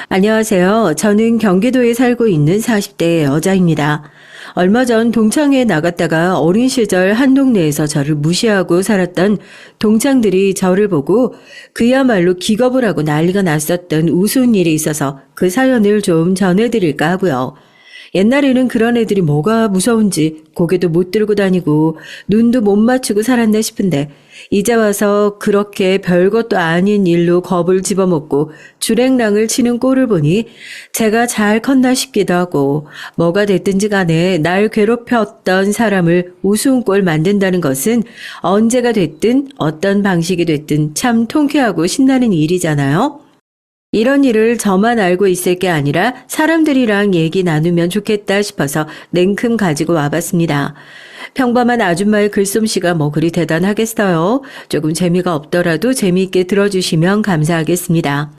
안녕하세요. 저는 경기도에 살고 있는 40대 여자입니다. 얼마 전 동창회에 나갔다가 어린 시절 한 동네에서 저를 무시하고 살았던 동창들이 저를 보고 그야말로 기겁을 하고 난리가 났었던 우스운 일이 있어서 그 사연을 좀 전해드릴까 하고요. 옛날에는 그런 애들이 뭐가 무서운지 고개도 못 들고 다니고 눈도 못 맞추고 살았나 싶은데 이제 와서 그렇게 별것도 아닌 일로 겁을 집어먹고 주랭랑을 치는 꼴을 보니 제가 잘 컸나 싶기도 하고 뭐가 됐든지 간에 날 괴롭혔던 사람을 우스운 꼴 만든다는 것은 언제가 됐든 어떤 방식이 됐든 참 통쾌하고 신나는 일이잖아요. 이런 일을 저만 알고 있을 게 아니라 사람들이랑 얘기 나누면 좋겠다 싶어서 냉큼 가지고 와봤습니다. 평범한 아줌마의 글솜씨가 뭐 그리 대단하겠어요. 조금 재미가 없더라도 재미있게 들어주시면 감사하겠습니다.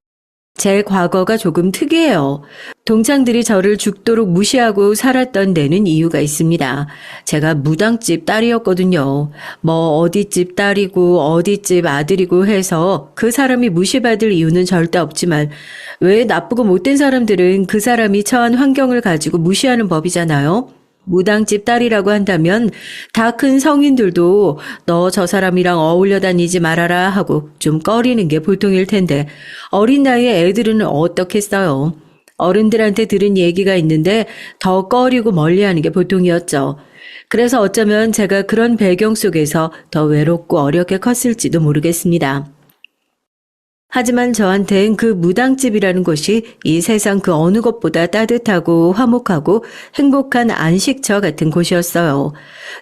제 과거가 조금 특이해요. 동창들이 저를 죽도록 무시하고 살았던 데는 이유가 있습니다. 제가 무당집 딸이었거든요. 뭐 어디집 딸이고 어디집 아들이고 해서 그 사람이 무시받을 이유는 절대 없지만 왜 나쁘고 못된 사람들은 그 사람이 처한 환경을 가지고 무시하는 법이잖아요. 무당집 딸이라고 한다면 다 큰 성인들도 너 저 사람이랑 어울려 다니지 말아라 하고 좀 꺼리는 게 보통일 텐데 어린 나이에 애들은 어떻겠어요. 어른들한테 들은 얘기가 있는데 더 꺼리고 멀리하는 게 보통이었죠. 그래서 어쩌면 제가 그런 배경 속에서 더 외롭고 어렵게 컸을지도 모르겠습니다. 하지만 저한텐 그 무당집이라는 곳이 이 세상 그 어느 것보다 따뜻하고 화목하고 행복한 안식처 같은 곳이었어요.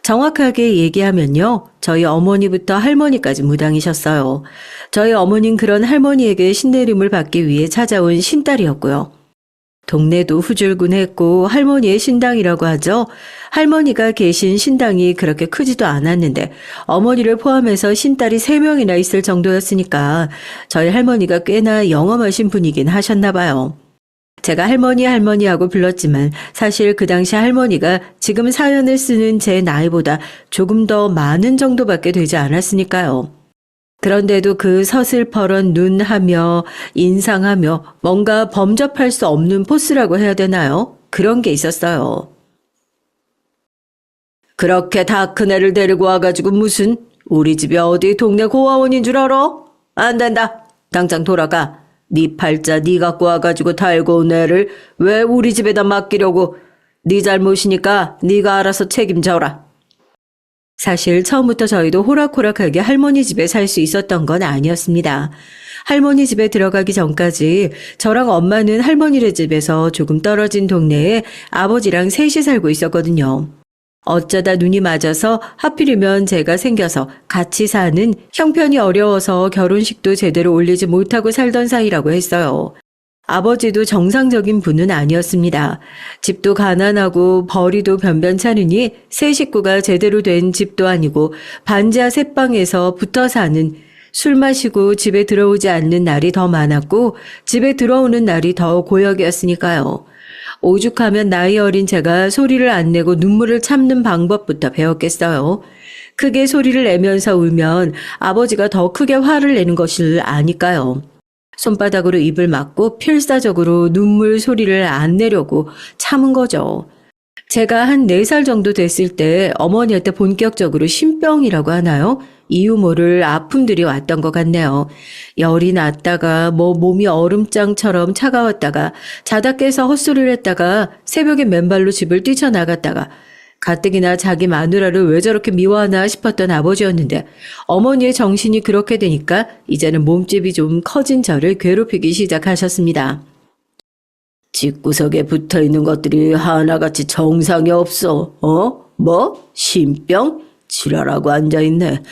정확하게 얘기하면요. 저희 어머니부터 할머니까지 무당이셨어요. 저희 어머니는 그런 할머니에게 신내림을 받기 위해 찾아온 신딸이었고요. 동네도 후줄근했고 할머니의 신당이라고 하죠. 할머니가 계신 신당이 그렇게 크지도 않았는데 어머니를 포함해서 신딸이 3명이나 있을 정도였으니까 저희 할머니가 꽤나 영험하신 분이긴 하셨나 봐요. 제가 할머니하고 불렀지만 사실 그 당시 할머니가 지금 사연을 쓰는 제 나이보다 조금 더 많은 정도밖에 되지 않았으니까요. 그런데도 그 서슬퍼런 눈하며 인상하며 뭔가 범접할 수 없는 포스라고 해야 되나요? 그런 게 있었어요. 그렇게 다 큰 애를 데리고 와가지고 무슨 우리 집이 어디 동네 고아원인 줄 알아? 안 된다. 당장 돌아가. 네 팔자 네 갖고 와가지고 달고 온 애를 왜 우리 집에다 맡기려고. 네 잘못이니까 네가 알아서 책임져라. 사실 처음부터 저희도 호락호락하게 할머니 집에 살 수 있었던 건 아니었습니다. 할머니 집에 들어가기 전까지 저랑 엄마는 할머니네 집에서 조금 떨어진 동네에 아버지랑 셋이 살고 있었거든요. 어쩌다 눈이 맞아서 하필이면 제가 생겨서 같이 사는 형편이 어려워서 결혼식도 제대로 올리지 못하고 살던 사이라고 했어요. 아버지도 정상적인 분은 아니었습니다. 집도 가난하고 벌이도 변변찮으니 세 식구가 제대로 된 집도 아니고 반지하 셋방에서 붙어 사는, 술 마시고 집에 들어오지 않는 날이 더 많았고 집에 들어오는 날이 더 고역이었으니까요. 오죽하면 나이 어린 제가 소리를 안 내고 눈물을 참는 방법부터 배웠겠어요. 크게 소리를 내면서 울면 아버지가 더 크게 화를 내는 것을 아니까요. 손바닥으로 입을 막고 필사적으로 눈물 소리를 안 내려고 참은 거죠. 제가 한 4살 정도 됐을 때 어머니한테 본격적으로 신병이라고 하나요? 이유 모를 아픔들이 왔던 것 같네요. 열이 났다가 몸이 얼음장처럼 차가웠다가 자다 깨서 헛소리를 했다가 새벽에 맨발로 집을 뛰쳐나갔다가 가뜩이나 자기 마누라를 왜 저렇게 미워하나 싶었던 아버지였는데 어머니의 정신이 그렇게 되니까 이제는 몸집이 좀 커진 저를 괴롭히기 시작하셨습니다. 집구석에 붙어있는 것들이 하나같이 정상이 없어. 뭐? 신병? 지랄하고 앉아있네.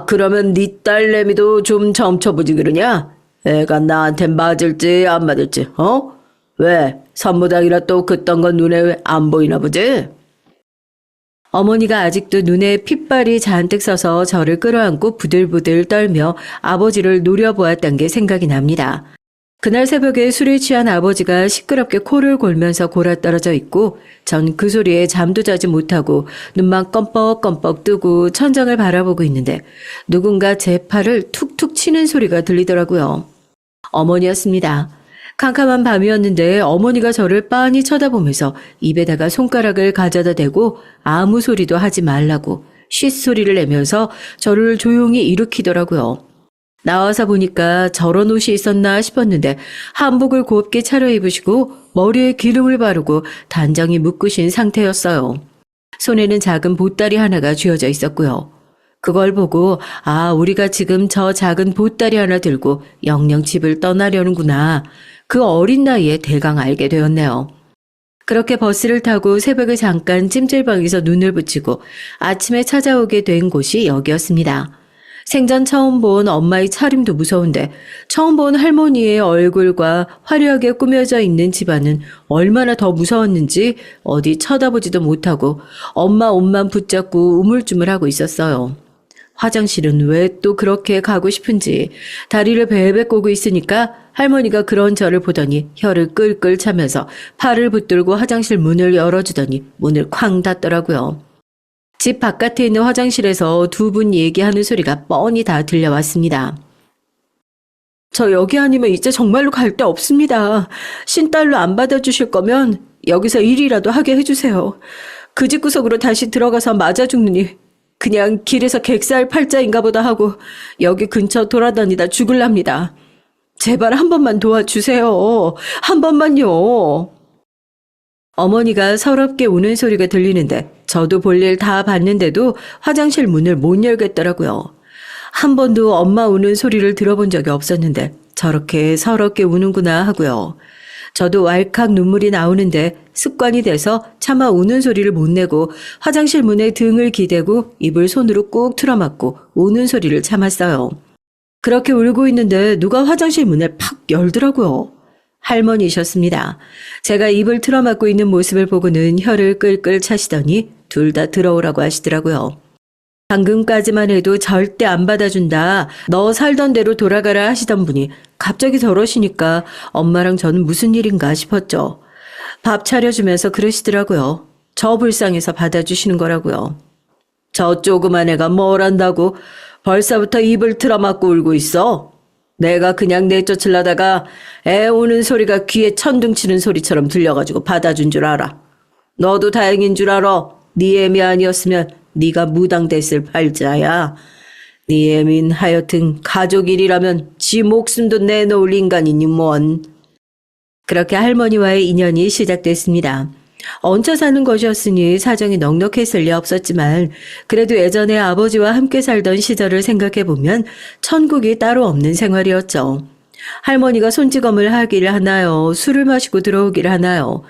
그러면 네 딸내미도 좀 점쳐보지 그러냐? 애가 나한테 맞을지 안 맞을지, 왜? 선무당이라 또 그딴 건 눈에 왜 안 보이나 보지? 어머니가 아직도 눈에 핏발이 잔뜩 서서 저를 끌어안고 부들부들 떨며 아버지를 노려보았던 게 생각이 납니다. 그날 새벽에 술에 취한 아버지가 시끄럽게 코를 골면서 골아떨어져 있고 전 그 소리에 잠도 자지 못하고 눈만 껌뻑껌뻑 뜨고 천장을 바라보고 있는데 누군가 제 팔을 툭툭 치는 소리가 들리더라고요. 어머니였습니다. 캄캄한 밤이었는데 어머니가 저를 빤히 쳐다보면서 입에다가 손가락을 가져다 대고 아무 소리도 하지 말라고 쉿 소리를 내면서 저를 조용히 일으키더라고요. 나와서 보니까 저런 옷이 있었나 싶었는데 한복을 곱게 차려입으시고 머리에 기름을 바르고 단정히 묶으신 상태였어요. 손에는 작은 보따리 하나가 쥐어져 있었고요. 그걸 보고 우리가 지금 저 작은 보따리 하나 들고 영영 집을 떠나려는구나. 그 어린 나이에 대강 알게 되었네요. 그렇게 버스를 타고 새벽에 잠깐 찜질방에서 눈을 붙이고 아침에 찾아오게 된 곳이 여기였습니다. 생전 처음 본 엄마의 차림도 무서운데 처음 본 할머니의 얼굴과 화려하게 꾸며져 있는 집안은 얼마나 더 무서웠는지 어디 쳐다보지도 못하고 엄마 옷만 붙잡고 우물쭈물하고 있었어요. 화장실은 왜 또 그렇게 가고 싶은지 다리를 베베 꼬고 있으니까 할머니가 그런 저를 보더니 혀를 끌끌 차면서 팔을 붙들고 화장실 문을 열어주더니 문을 쾅 닫더라고요. 집 바깥에 있는 화장실에서 두 분 얘기하는 소리가 뻔히 다 들려왔습니다. 저 여기 아니면 이제 정말로 갈 데 없습니다. 신딸로 안 받아주실 거면 여기서 일이라도 하게 해주세요. 그 집 구석으로 다시 들어가서 맞아 죽느니 그냥 길에서 객살 팔자인가 보다 하고 여기 근처 돌아다니다 죽을랍니다. 제발 한 번만 도와주세요. 한 번만요. 어머니가 서럽게 우는 소리가 들리는데 저도 볼일 다 봤는데도 화장실 문을 못 열겠더라고요. 한 번도 엄마 우는 소리를 들어본 적이 없었는데 저렇게 서럽게 우는구나 하고요. 저도 왈칵 눈물이 나오는데 습관이 돼서 차마 우는 소리를 못 내고 화장실 문에 등을 기대고 입을 손으로 꾹 틀어막고 우는 소리를 참았어요. 그렇게 울고 있는데 누가 화장실 문을 팍 열더라고요. 할머니셨습니다. 제가 입을 틀어막고 있는 모습을 보고는 혀를 끌끌 차시더니 둘 다 들어오라고 하시더라고요. 방금까지만 해도 절대 안 받아준다. 너 살던 대로 돌아가라 하시던 분이 갑자기 저러시니까 엄마랑 저는 무슨 일인가 싶었죠. 밥 차려주면서 그러시더라고요. 저 불쌍해서 받아주시는 거라고요. 저 조그만 애가 뭘 안다고 벌써부터 입을 틀어막고 울고 있어? 내가 그냥 내쫓으려다가 애 우는 소리가 귀에 천둥치는 소리처럼 들려가지고 받아준 줄 알아. 너도 다행인 줄 알아. 네 애미 아니었으면 네가 무당됐을 팔자야. 네 애민 하여튼 가족 일이라면 지 목숨도 내놓을 인간이니 뭔. 그렇게 할머니와의 인연이 시작됐습니다. 얹혀 사는 것이었으니 사정이 넉넉했을 리 없었지만 그래도 예전에 아버지와 함께 살던 시절을 생각해보면 천국이 따로 없는 생활이었죠. 할머니가 손찌검을 하기를 하나요? 술을 마시고 들어오기를 하나요?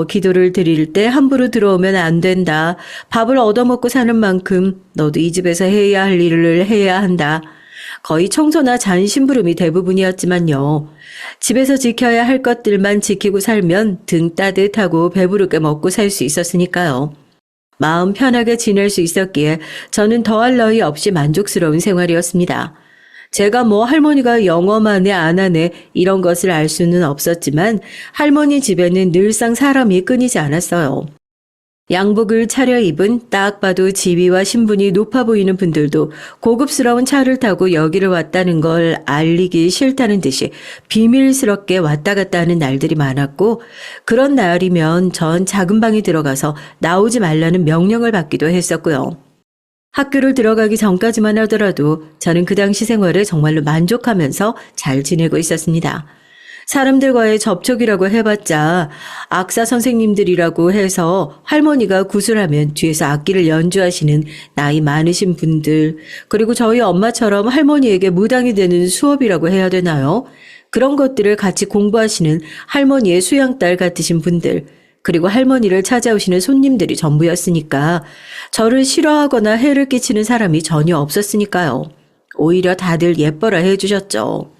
기도를 드릴 때 함부로 들어오면 안 된다. 밥을 얻어먹고 사는 만큼 너도 이 집에서 해야 할 일을 해야 한다. 거의 청소나 잔심부름이 대부분이었지만요. 집에서 지켜야 할 것들만 지키고 살면 등 따뜻하고 배부르게 먹고 살 수 있었으니까요. 마음 편하게 지낼 수 있었기에 저는 더할 나위 없이 만족스러운 생활이었습니다. 제가 할머니가 영어만 해 안 하네 이런 것을 알 수는 없었지만 할머니 집에는 늘상 사람이 끊이지 않았어요. 양복을 차려입은 딱 봐도 지위와 신분이 높아 보이는 분들도 고급스러운 차를 타고 여기를 왔다는 걸 알리기 싫다는 듯이 비밀스럽게 왔다 갔다 하는 날들이 많았고 그런 날이면 전 작은 방에 들어가서 나오지 말라는 명령을 받기도 했었고요. 학교를 들어가기 전까지만 하더라도 저는 그 당시 생활에 정말로 만족하면서 잘 지내고 있었습니다. 사람들과의 접촉이라고 해봤자 악사 선생님들이라고 해서 할머니가 구슬하면 뒤에서 악기를 연주하시는 나이 많으신 분들, 그리고 저희 엄마처럼 할머니에게 무당이 되는 수업이라고 해야 되나요? 그런 것들을 같이 공부하시는 할머니의 수양딸 같으신 분들, 그리고 할머니를 찾아오시는 손님들이 전부였으니까 저를 싫어하거나 해를 끼치는 사람이 전혀 없었으니까요. 오히려 다들 예뻐라 해주셨죠.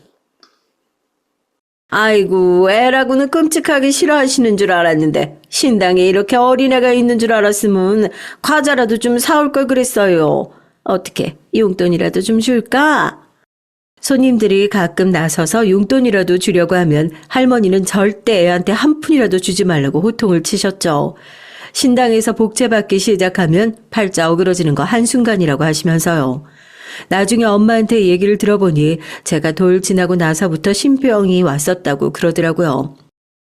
아이고, 애라고는 끔찍하게 싫어하시는 줄 알았는데 신당에 이렇게 어린애가 있는 줄 알았으면 과자라도 좀 사올 걸 그랬어요. 어떻게 용돈이라도 좀 줄까? 손님들이 가끔 나서서 용돈이라도 주려고 하면 할머니는 절대 애한테 한 푼이라도 주지 말라고 호통을 치셨죠. 신당에서 복제받기 시작하면 팔자 어그러지는 거 한순간이라고 하시면서요. 나중에 엄마한테 얘기를 들어보니 제가 돌 지나고 나서부터 신병이 왔었다고 그러더라고요.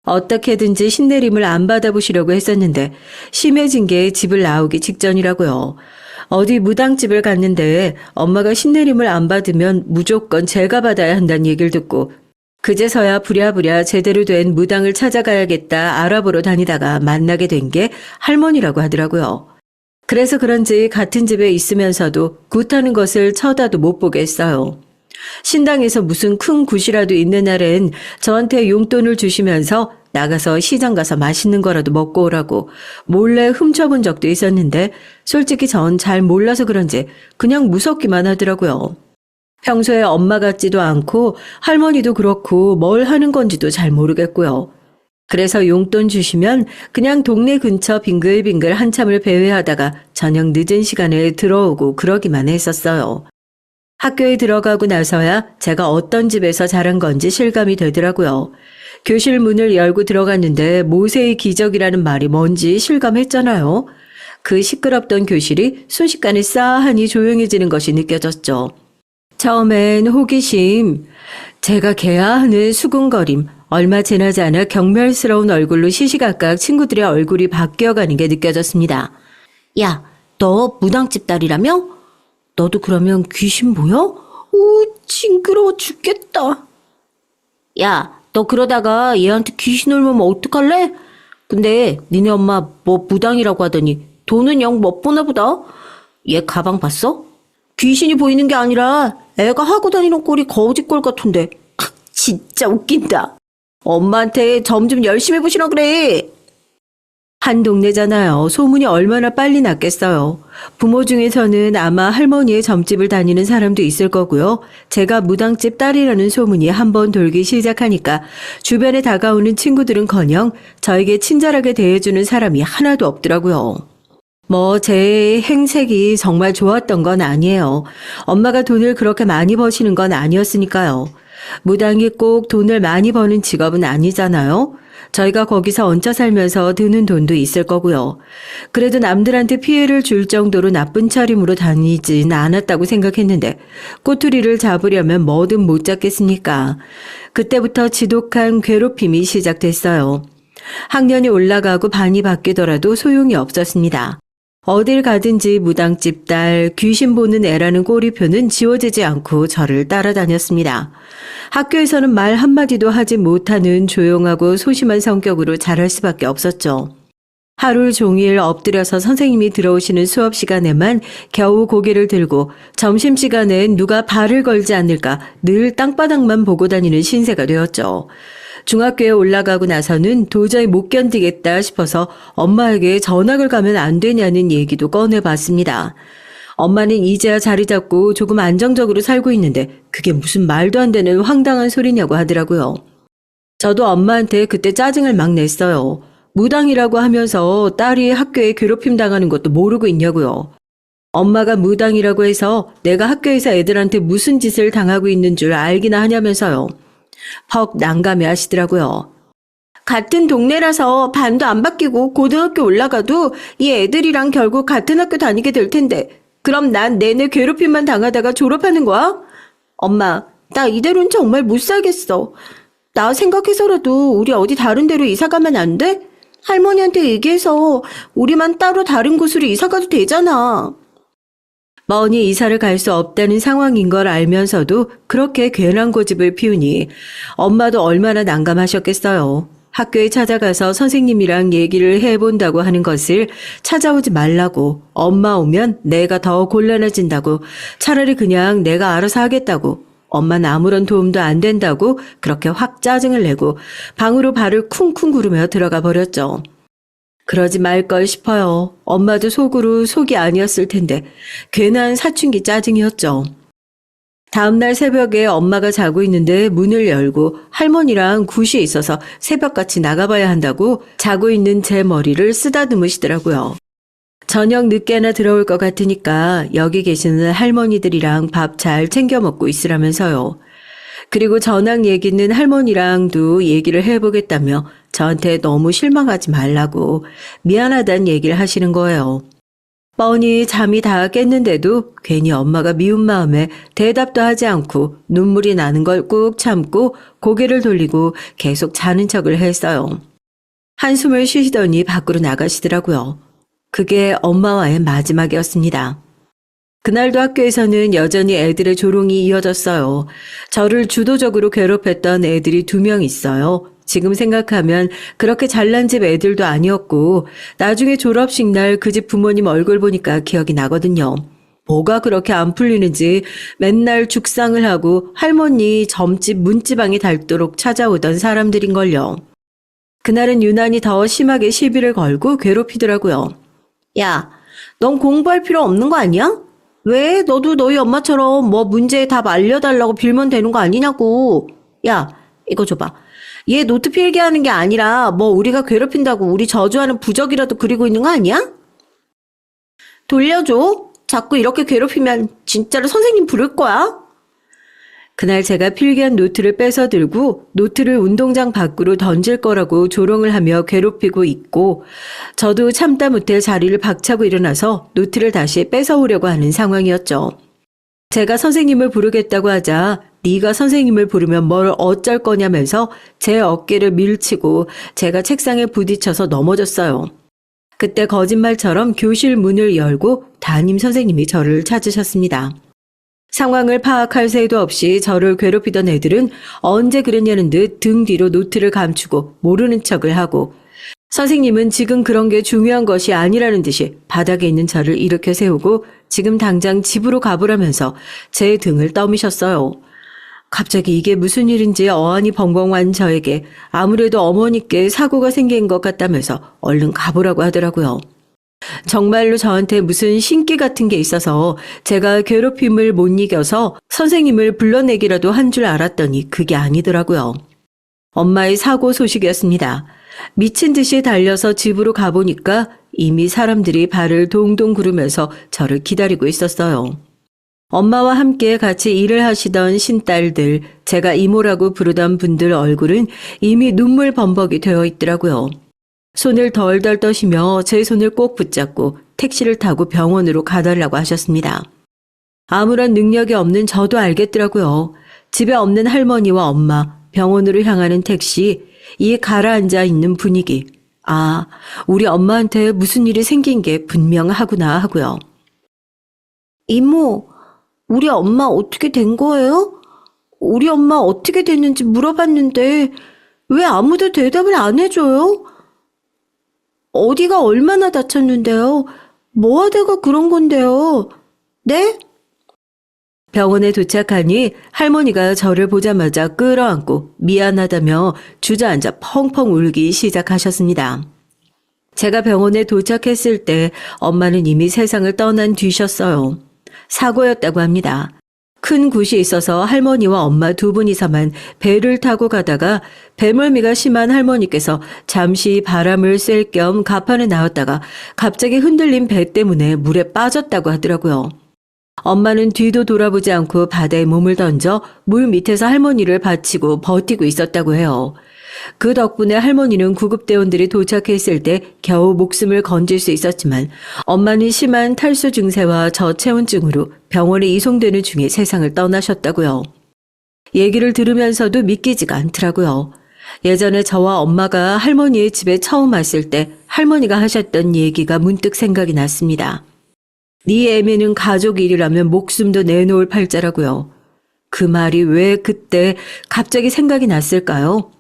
어떻게든지 신내림을 안 받아보시려고 했었는데 심해진 게 집을 나오기 직전이라고요. 어디 무당집을 갔는데 엄마가 신내림을 안 받으면 무조건 제가 받아야 한다는 얘기를 듣고 그제서야 부랴부랴 제대로 된 무당을 찾아가야겠다 알아보러 다니다가 만나게 된 게 할머니라고 하더라고요. 그래서 그런지 같은 집에 있으면서도 굿하는 것을 쳐다도 못 보게 했어요. 신당에서 무슨 큰 굿이라도 있는 날엔 저한테 용돈을 주시면서 나가서 시장 가서 맛있는 거라도 먹고 오라고 몰래 훔쳐본 적도 있었는데 솔직히 전 잘 몰라서 그런지 그냥 무섭기만 하더라고요. 평소에 엄마 같지도 않고 할머니도 그렇고 뭘 하는 건지도 잘 모르겠고요. 그래서 용돈 주시면 그냥 동네 근처 빙글빙글 한참을 배회하다가 저녁 늦은 시간에 들어오고 그러기만 했었어요. 학교에 들어가고 나서야 제가 어떤 집에서 자란 건지 실감이 되더라고요. 교실 문을 열고 들어갔는데 모세의 기적이라는 말이 뭔지 실감했잖아요. 그 시끄럽던 교실이 순식간에 싸하니 조용해지는 것이 느껴졌죠. 처음엔 호기심, 제가 개화하는 수군거림, 얼마 지나지 않아 경멸스러운 얼굴로 시시각각 친구들의 얼굴이 바뀌어가는 게 느껴졌습니다. 야, 너 무당집 딸이라며? 너도 그러면 귀신 보여? 오, 징그러워 죽겠다. 야, 너 그러다가 얘한테 귀신 올면 어떡할래? 근데 니네 엄마 뭐 무당이라고 하더니 돈은 영 못 보나 보다. 얘 가방 봤어? 귀신이 보이는 게 아니라 애가 하고 다니는 꼴이 거지꼴 같은데. 진짜 웃긴다. 엄마한테 점 좀 열심히 해보시라 그래. 한 동네잖아요. 소문이 얼마나 빨리 났겠어요. 부모 중에서는 아마 할머니의 점집을 다니는 사람도 있을 거고요. 제가 무당집 딸이라는 소문이 한번 돌기 시작하니까 주변에 다가오는 친구들은커녕 저에게 친절하게 대해주는 사람이 하나도 없더라고요. 제 행색이 정말 좋았던 건 아니에요. 엄마가 돈을 그렇게 많이 버시는 건 아니었으니까요. 무당이 꼭 돈을 많이 버는 직업은 아니잖아요. 저희가 거기서 얹혀 살면서 드는 돈도 있을 거고요. 그래도 남들한테 피해를 줄 정도로 나쁜 차림으로 다니진 않았다고 생각했는데 꼬투리를 잡으려면 뭐든 못 잡겠습니까? 그때부터 지독한 괴롭힘이 시작됐어요. 학년이 올라가고 반이 바뀌더라도 소용이 없었습니다. 어딜 가든지 무당집 딸, 귀신 보는 애라는 꼬리표는 지워지지 않고 저를 따라다녔습니다. 학교에서는 말 한마디도 하지 못하는 조용하고 소심한 성격으로 자랄 수밖에 없었죠. 하루 종일 엎드려서 선생님이 들어오시는 수업 시간에만 겨우 고개를 들고 점심시간엔 누가 발을 걸지 않을까 늘 땅바닥만 보고 다니는 신세가 되었죠. 중학교에 올라가고 나서는 도저히 못 견디겠다 싶어서 엄마에게 전학을 가면 안 되냐는 얘기도 꺼내봤습니다. 엄마는 이제야 자리 잡고 조금 안정적으로 살고 있는데 그게 무슨 말도 안 되는 황당한 소리냐고 하더라고요. 저도 엄마한테 그때 짜증을 막 냈어요. 무당이라고 하면서 딸이 학교에 괴롭힘 당하는 것도 모르고 있냐고요. 엄마가 무당이라고 해서 내가 학교에서 애들한테 무슨 짓을 당하고 있는 줄 알기나 하냐면서요. 퍽 난감해 하시더라고요. 같은 동네라서 반도 안 바뀌고 고등학교 올라가도 이 애들이랑 결국 같은 학교 다니게 될 텐데 그럼 난 내내 괴롭힘만 당하다가 졸업하는 거야? 엄마, 나 이대로는 정말 못 살겠어. 나 생각해서라도 우리 어디 다른 데로 이사 가면 안 돼? 할머니한테 얘기해서 우리만 따로 다른 곳으로 이사 가도 되잖아. 머니 이사를 갈 수 없다는 상황인 걸 알면서도 그렇게 괜한 고집을 피우니 엄마도 얼마나 난감하셨겠어요. 학교에 찾아가서 선생님이랑 얘기를 해본다고 하는 것을 찾아오지 말라고, 엄마 오면 내가 더 곤란해진다고, 차라리 그냥 내가 알아서 하겠다고, 엄마는 아무런 도움도 안 된다고 그렇게 확 짜증을 내고 방으로 발을 쿵쿵 구르며 들어가 버렸죠. 그러지 말 걸 싶어요. 엄마도 속으로 속이 아니었을 텐데 괜한 사춘기 짜증이었죠. 다음날 새벽에 엄마가 자고 있는데 문을 열고 할머니랑 굿이 있어서 새벽같이 나가봐야 한다고 자고 있는 제 머리를 쓰다듬으시더라고요. 저녁 늦게나 들어올 것 같으니까 여기 계시는 할머니들이랑 밥 잘 챙겨 먹고 있으라면서요. 그리고 전학 얘기는 할머니랑도 얘기를 해보겠다며 저한테 너무 실망하지 말라고 미안하다는 얘기를 하시는 거예요. 뻔히 잠이 다 깼는데도 괜히 엄마가 미운 마음에 대답도 하지 않고 눈물이 나는 걸 꾹 참고 고개를 돌리고 계속 자는 척을 했어요. 한숨을 쉬시더니 밖으로 나가시더라고요. 그게 엄마와의 마지막이었습니다. 그날도 학교에서는 여전히 애들의 조롱이 이어졌어요. 저를 주도적으로 괴롭혔던 애들이 2명 있어요. 지금 생각하면 그렇게 잘난 집 애들도 아니었고 나중에 졸업식 날 그 집 부모님 얼굴 보니까 기억이 나거든요. 뭐가 그렇게 안 풀리는지 맨날 죽상을 하고 할머니 점집 문지방이 닳도록 찾아오던 사람들인걸요. 그날은 유난히 더 심하게 시비를 걸고 괴롭히더라고요. 야, 넌 공부할 필요 없는 거 아니야? 왜 너도 너희 엄마처럼 뭐 문제에 답 알려달라고 빌면 되는 거 아니냐고. 야, 이거 줘봐. 얘 노트 필기하는 게 아니라 뭐 우리가 괴롭힌다고 우리 저주하는 부적이라도 그리고 있는 거 아니야? 돌려줘. 자꾸 이렇게 괴롭히면 진짜로 선생님 부를 거야. 그날 제가 필기한 노트를 뺏어 들고 노트를 운동장 밖으로 던질 거라고 조롱을 하며 괴롭히고 있고 저도 참다 못해 자리를 박차고 일어나서 노트를 다시 뺏어오려고 하는 상황이었죠. 제가 선생님을 부르겠다고 하자 네가 선생님을 부르면 뭘 어쩔 거냐면서 제 어깨를 밀치고 제가 책상에 부딪혀서 넘어졌어요. 그때 거짓말처럼 교실 문을 열고 담임 선생님이 저를 찾으셨습니다. 상황을 파악할 새도 없이 저를 괴롭히던 애들은 언제 그랬냐는 듯 등 뒤로 노트를 감추고 모르는 척을 하고 선생님은 지금 그런 게 중요한 것이 아니라는 듯이 바닥에 있는 저를 일으켜 세우고 지금 당장 집으로 가보라면서 제 등을 떠미셨어요. 갑자기 이게 무슨 일인지 어안이 벙벙한 저에게 아무래도 어머니께 사고가 생긴 것 같다면서 얼른 가보라고 하더라고요. 정말로 저한테 무슨 신기 같은 게 있어서 제가 괴롭힘을 못 이겨서 선생님을 불러내기라도 한 줄 알았더니 그게 아니더라고요. 엄마의 사고 소식이었습니다. 미친 듯이 달려서 집으로 가보니까 이미 사람들이 발을 동동 구르면서 저를 기다리고 있었어요. 엄마와 함께 같이 일을 하시던 신딸들, 제가 이모라고 부르던 분들 얼굴은 이미 눈물 범벅이 되어 있더라고요. 손을 덜덜 떠시며 제 손을 꼭 붙잡고 택시를 타고 병원으로 가달라고 하셨습니다. 아무런 능력이 없는 저도 알겠더라고요. 집에 없는 할머니와 엄마, 병원으로 향하는 택시, 이 가라앉아 있는 분위기. 아, 우리 엄마한테 무슨 일이 생긴 게 분명하구나 하고요. 이모, 우리 엄마 어떻게 된 거예요? 우리 엄마 어떻게 됐는지 물어봤는데 왜 아무도 대답을 안 해줘요? 어디가 얼마나 다쳤는데요? 뭐 하다가 그런 건데요? 네? 병원에 도착하니 할머니가 저를 보자마자 끌어안고 미안하다며 주저앉아 펑펑 울기 시작하셨습니다. 제가 병원에 도착했을 때 엄마는 이미 세상을 떠난 뒤셨어요. 사고였다고 합니다. 큰 굿이 있어서 할머니와 엄마 2분이서만 배를 타고 가다가 배멀미가 심한 할머니께서 잠시 바람을 쐴 겸 갑판에 나왔다가 갑자기 흔들린 배 때문에 물에 빠졌다고 하더라고요. 엄마는 뒤도 돌아보지 않고 바다에 몸을 던져 물 밑에서 할머니를 받치고 버티고 있었다고 해요. 그 덕분에 할머니는 구급대원들이 도착했을 때 겨우 목숨을 건질 수 있었지만 엄마는 심한 탈수 증세와 저체온증으로 병원에 이송되는 중에 세상을 떠나셨다고요. 얘기를 들으면서도 믿기지가 않더라고요. 예전에 저와 엄마가 할머니의 집에 처음 왔을 때 할머니가 하셨던 얘기가 문득 생각이 났습니다. 네 애매는 가족 일이라면 목숨도 내놓을 팔자라고요. 그 말이 왜 그때 갑자기 생각이 났을까요?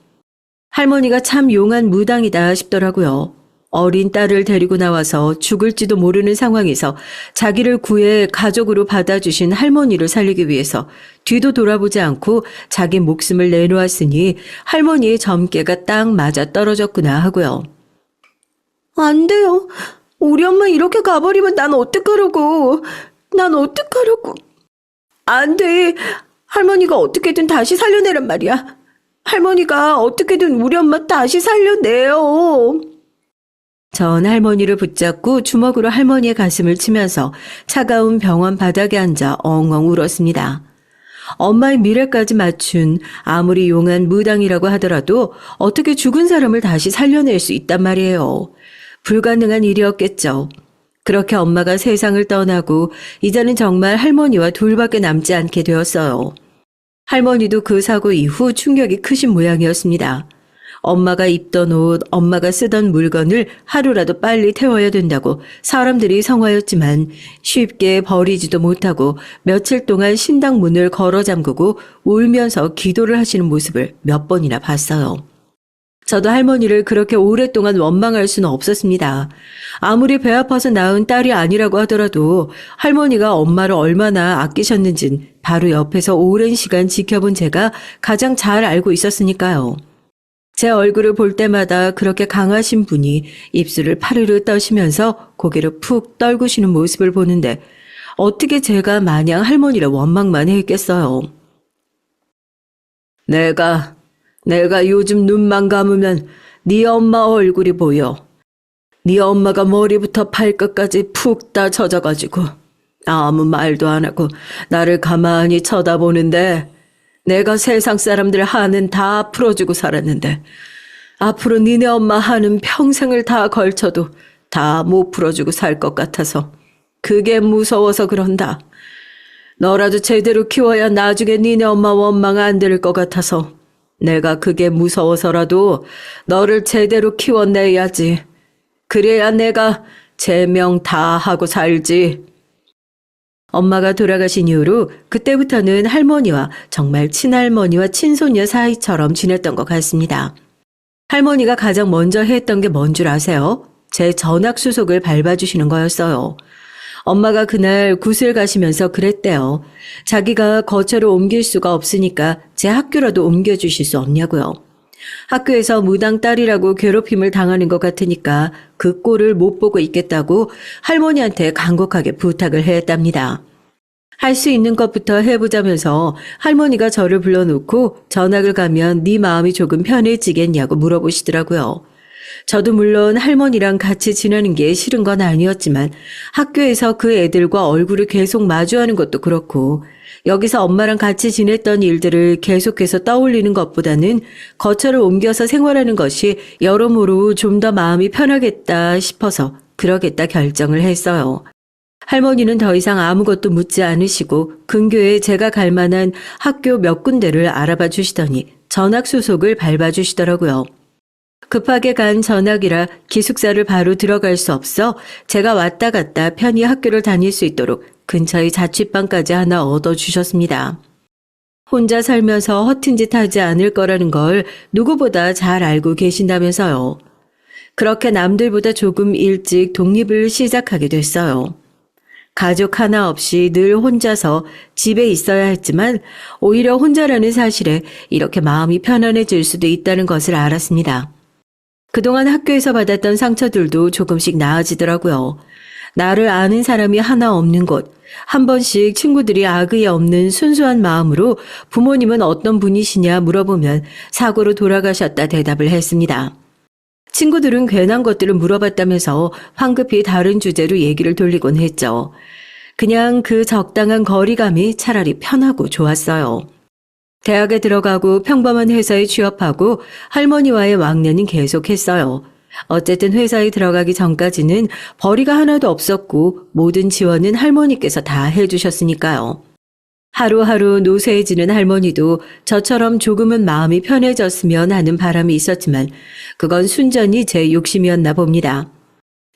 할머니가 참 용한 무당이다 싶더라고요. 어린 딸을 데리고 나와서 죽을지도 모르는 상황에서 자기를 구해 가족으로 받아주신 할머니를 살리기 위해서 뒤도 돌아보지 않고 자기 목숨을 내놓았으니 할머니의 점괘가 딱 맞아 떨어졌구나 하고요. 안 돼요. 우리 엄마 이렇게 가버리면 난 어떡하려고. 난 어떡하려고. 안 돼. 할머니가 어떻게든 다시 살려내란 말이야. 할머니가 어떻게든 우리 엄마 다시 살려내요. 전 할머니를 붙잡고 주먹으로 할머니의 가슴을 치면서 차가운 병원 바닥에 앉아 엉엉 울었습니다. 엄마의 미래까지 맞춘 아무리 용한 무당이라고 하더라도 어떻게 죽은 사람을 다시 살려낼 수 있단 말이에요. 불가능한 일이었겠죠. 그렇게 엄마가 세상을 떠나고 이제는 정말 할머니와 둘밖에 남지 않게 되었어요. 할머니도 그 사고 이후 충격이 크신 모양이었습니다. 엄마가 입던 옷, 엄마가 쓰던 물건을 하루라도 빨리 태워야 된다고 사람들이 성화였지만 쉽게 버리지도 못하고 며칠 동안 신당 문을 걸어 잠그고 울면서 기도를 하시는 모습을 몇 번이나 봤어요. 저도 할머니를 그렇게 오랫동안 원망할 수는 없었습니다. 아무리 배 아파서 낳은 딸이 아니라고 하더라도 할머니가 엄마를 얼마나 아끼셨는진 바로 옆에서 오랜 시간 지켜본 제가 가장 잘 알고 있었으니까요. 제 얼굴을 볼 때마다 그렇게 강하신 분이 입술을 파르르 떠시면서 고개를 푹 떨구시는 모습을 보는데 어떻게 제가 마냥 할머니를 원망만 했겠어요. 내가 요즘 눈만 감으면 네 엄마 얼굴이 보여. 네 엄마가 머리부터 발끝까지 푹 다 젖어가지고 아무 말도 안 하고 나를 가만히 쳐다보는데 내가 세상 사람들 한은 다 풀어주고 살았는데 앞으로 니네 엄마 한은 평생을 다 걸쳐도 다 못 풀어주고 살 것 같아서 그게 무서워서 그런다. 너라도 제대로 키워야 나중에 니네 엄마 원망 안 들을 것 같아서 내가 그게 무서워서라도 너를 제대로 키워내야지. 그래야 내가 제명 다 하고 살지. 엄마가 돌아가신 이후로 그때부터는 할머니와 정말 친할머니와 친손녀 사이처럼 지냈던 것 같습니다. 할머니가 가장 먼저 했던 게 뭔 줄 아세요? 제 전학수속을 밟아주시는 거였어요. 엄마가 그날 굿을 가시면서 그랬대요. 자기가 거처를 옮길 수가 없으니까 제 학교라도 옮겨주실 수 없냐고요. 학교에서 무당 딸이라고 괴롭힘을 당하는 것 같으니까 그 꼴을 못 보고 있겠다고 할머니한테 간곡하게 부탁을 했답니다. 할 수 있는 것부터 해보자면서 할머니가 저를 불러놓고 전학을 가면 네 마음이 조금 편해지겠냐고 물어보시더라고요. 저도 물론 할머니랑 같이 지내는 게 싫은 건 아니었지만 학교에서 그 애들과 얼굴을 계속 마주하는 것도 그렇고 여기서 엄마랑 같이 지냈던 일들을 계속해서 떠올리는 것보다는 거처를 옮겨서 생활하는 것이 여러모로 좀 더 마음이 편하겠다 싶어서 그러겠다 결정을 했어요. 할머니는 더 이상 아무것도 묻지 않으시고 근교에 제가 갈 만한 학교 몇 군데를 알아봐 주시더니 전학수속을 밟아 주시더라고요. 급하게 간 전학이라 기숙사를 바로 들어갈 수 없어 제가 왔다 갔다 편히 학교를 다닐 수 있도록 근처의 자취방까지 하나 얻어주셨습니다. 혼자 살면서 허튼 짓 하지 않을 거라는 걸 누구보다 잘 알고 계신다면서요. 그렇게 남들보다 조금 일찍 독립을 시작하게 됐어요. 가족 하나 없이 늘 혼자서 집에 있어야 했지만 오히려 혼자라는 사실에 이렇게 마음이 편안해질 수도 있다는 것을 알았습니다. 그동안 학교에서 받았던 상처들도 조금씩 나아지더라고요. 나를 아는 사람이 하나 없는 곳, 한 번씩 친구들이 악의 없는 순수한 마음으로 부모님은 어떤 분이시냐 물어보면 사고로 돌아가셨다 대답을 했습니다. 친구들은 괜한 것들을 물어봤다면서 황급히 다른 주제로 얘기를 돌리곤 했죠. 그냥 그 적당한 거리감이 차라리 편하고 좋았어요. 대학에 들어가고 평범한 회사에 취업하고 할머니와의 왕래는 계속했어요. 어쨌든 회사에 들어가기 전까지는 벌이가 하나도 없었고 모든 지원은 할머니께서 다 해주셨으니까요. 하루하루 노쇠해지는 할머니도 저처럼 조금은 마음이 편해졌으면 하는 바람이 있었지만 그건 순전히 제 욕심이었나 봅니다.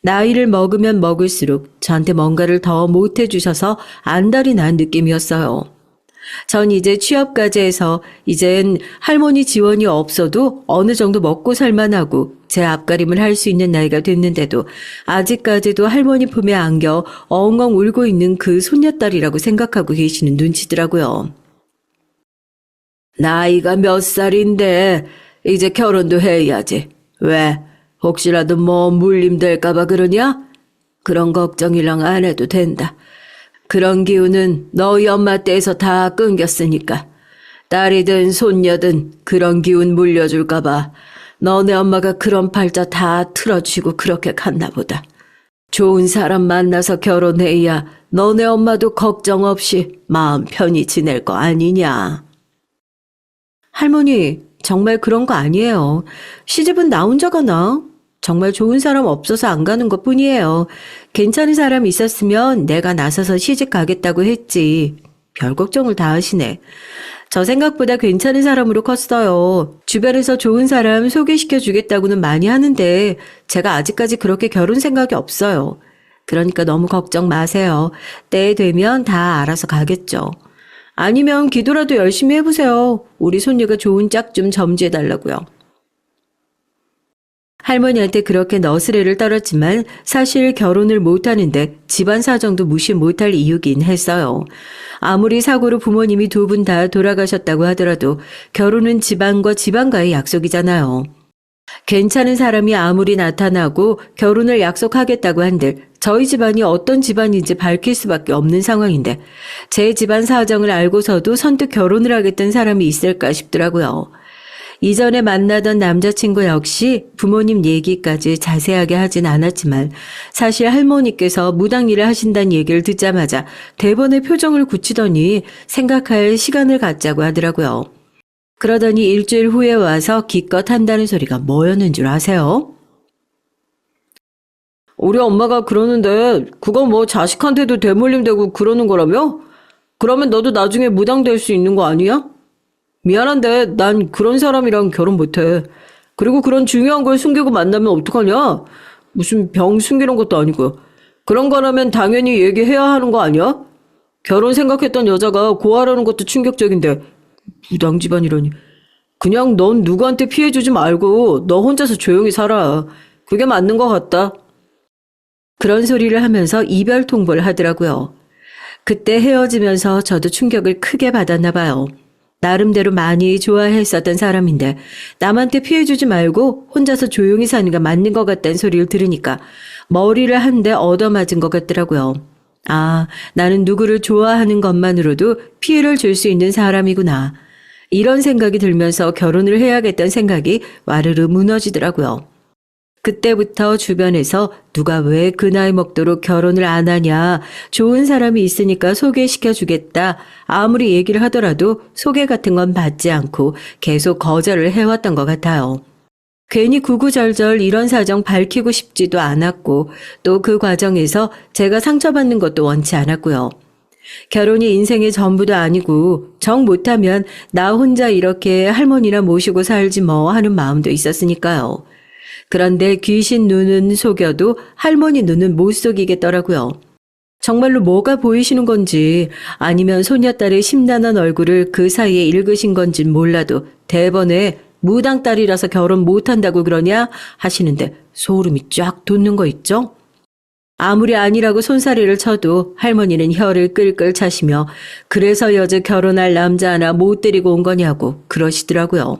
나이를 먹으면 먹을수록 저한테 뭔가를 더 못해주셔서 안달이 난 느낌이었어요. 전 이제 취업까지 해서 이젠 할머니 지원이 없어도 어느 정도 먹고 살만하고 제 앞가림을 할 수 있는 나이가 됐는데도 아직까지도 할머니 품에 안겨 엉엉 울고 있는 그 손녀딸이라고 생각하고 계시는 눈치더라고요. 나이가 몇 살인데 이제 결혼도 해야지. 왜? 혹시라도 뭐 물림될까 봐 그러냐? 그런 걱정이랑 안 해도 된다. 그런 기운은 너희 엄마 때에서 다 끊겼으니까 딸이든 손녀든 그런 기운 물려줄까 봐 너네 엄마가 그런 팔자 다 틀어쥐고 그렇게 갔나 보다. 좋은 사람 만나서 결혼해야 너네 엄마도 걱정 없이 마음 편히 지낼 거 아니냐. 할머니, 정말 그런 거 아니에요. 시집은 나 혼자가 나. 정말 좋은 사람 없어서 안 가는 것 뿐이에요. 괜찮은 사람 있었으면 내가 나서서 시집 가겠다고 했지. 별 걱정을 다 하시네. 저 생각보다 괜찮은 사람으로 컸어요. 주변에서 좋은 사람 소개시켜 주겠다고는 많이 하는데 제가 아직까지 그렇게 결혼 생각이 없어요. 그러니까 너무 걱정 마세요. 때 되면 다 알아서 가겠죠. 아니면 기도라도 열심히 해보세요. 우리 손녀가 좋은 짝 좀 점지해달라고요. 할머니한테 그렇게 너스레를 떨었지만 사실 결혼을 못하는데 집안 사정도 무시 못할 이유긴 했어요. 아무리 사고로 부모님이 두 분 다 돌아가셨다고 하더라도 결혼은 집안과 집안과의 약속이잖아요. 괜찮은 사람이 아무리 나타나고 결혼을 약속하겠다고 한들 저희 집안이 어떤 집안인지 밝힐 수밖에 없는 상황인데 제 집안 사정을 알고서도 선뜻 결혼을 하겠다는 사람이 있을까 싶더라고요. 이전에 만나던 남자친구 역시 부모님 얘기까지 자세하게 하진 않았지만 사실 할머니께서 무당일을 하신다는 얘기를 듣자마자 대번에 표정을 굳히더니 생각할 시간을 갖자고 하더라고요. 그러더니 일주일 후에 와서 기껏 한다는 소리가 뭐였는 줄 아세요? 우리 엄마가 그러는데 그거 뭐 자식한테도 대물림되고 그러는 거라며? 그러면 너도 나중에 무당 될 수 있는 거 아니야? 미안한데 난 그런 사람이랑 결혼 못해. 그리고 그런 중요한 걸 숨기고 만나면 어떡하냐? 무슨 병 숨기는 것도 아니고. 그런 거라면 당연히 얘기해야 하는 거 아니야? 결혼 생각했던 여자가 고아라는 것도 충격적인데 무당 집안이라니. 그냥 넌 누구한테 피해 주지 말고 너 혼자서 조용히 살아. 그게 맞는 것 같다. 그런 소리를 하면서 이별 통보를 하더라고요. 그때 헤어지면서 저도 충격을 크게 받았나 봐요. 나름대로 많이 좋아했었던 사람인데 남한테 피해주지 말고 혼자서 조용히 사는 게 맞는 것 같다는 소리를 들으니까 머리를 한 대 얻어맞은 것 같더라고요. 아, 나는 누구를 좋아하는 것만으로도 피해를 줄 수 있는 사람이구나. 이런 생각이 들면서 결혼을 해야겠다는 생각이 와르르 무너지더라고요. 그때부터 주변에서 누가 왜 그 나이 먹도록 결혼을 안 하냐, 좋은 사람이 있으니까 소개시켜 주겠다, 아무리 얘기를 하더라도 소개 같은 건 받지 않고 계속 거절을 해왔던 것 같아요. 괜히 구구절절 이런 사정 밝히고 싶지도 않았고 또 그 과정에서 제가 상처받는 것도 원치 않았고요. 결혼이 인생의 전부도 아니고 정 못하면 나 혼자 이렇게 할머니나 모시고 살지 뭐 하는 마음도 있었으니까요. 그런데 귀신 눈은 속여도 할머니 눈은 못 속이겠더라고요. 정말로 뭐가 보이시는 건지 아니면 손녀딸의 심란한 얼굴을 그 사이에 읽으신 건진 몰라도 대번에 무당딸이라서 결혼 못한다고 그러냐 하시는데 소름이 쫙 돋는 거 있죠? 아무리 아니라고 손사래를 쳐도 할머니는 혀를 끌끌 차시며 그래서 여자 결혼할 남자 하나 못 데리고 온 거냐고 그러시더라고요.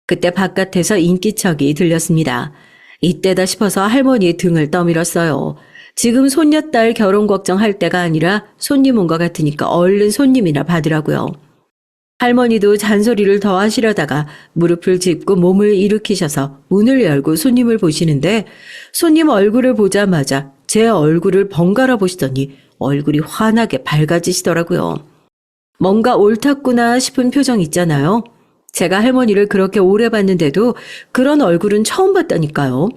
그때 바깥에서 인기척이 들렸습니다. 이때다 싶어서 할머니의 등을 떠밀었어요. 지금 손녀딸 결혼 걱정할 때가 아니라 손님 온 것 같으니까 얼른 손님이나 받으라고요. 할머니도 잔소리를 더 하시려다가 무릎을 짚고 몸을 일으키셔서 문을 열고 손님을 보시는데 손님 얼굴을 보자마자 제 얼굴을 번갈아 보시더니 얼굴이 환하게 밝아지시더라고요. 뭔가 옳았구나 싶은 표정 있잖아요. 제가 할머니를 그렇게 오래 봤는데도 그런 얼굴은 처음 봤다니까요.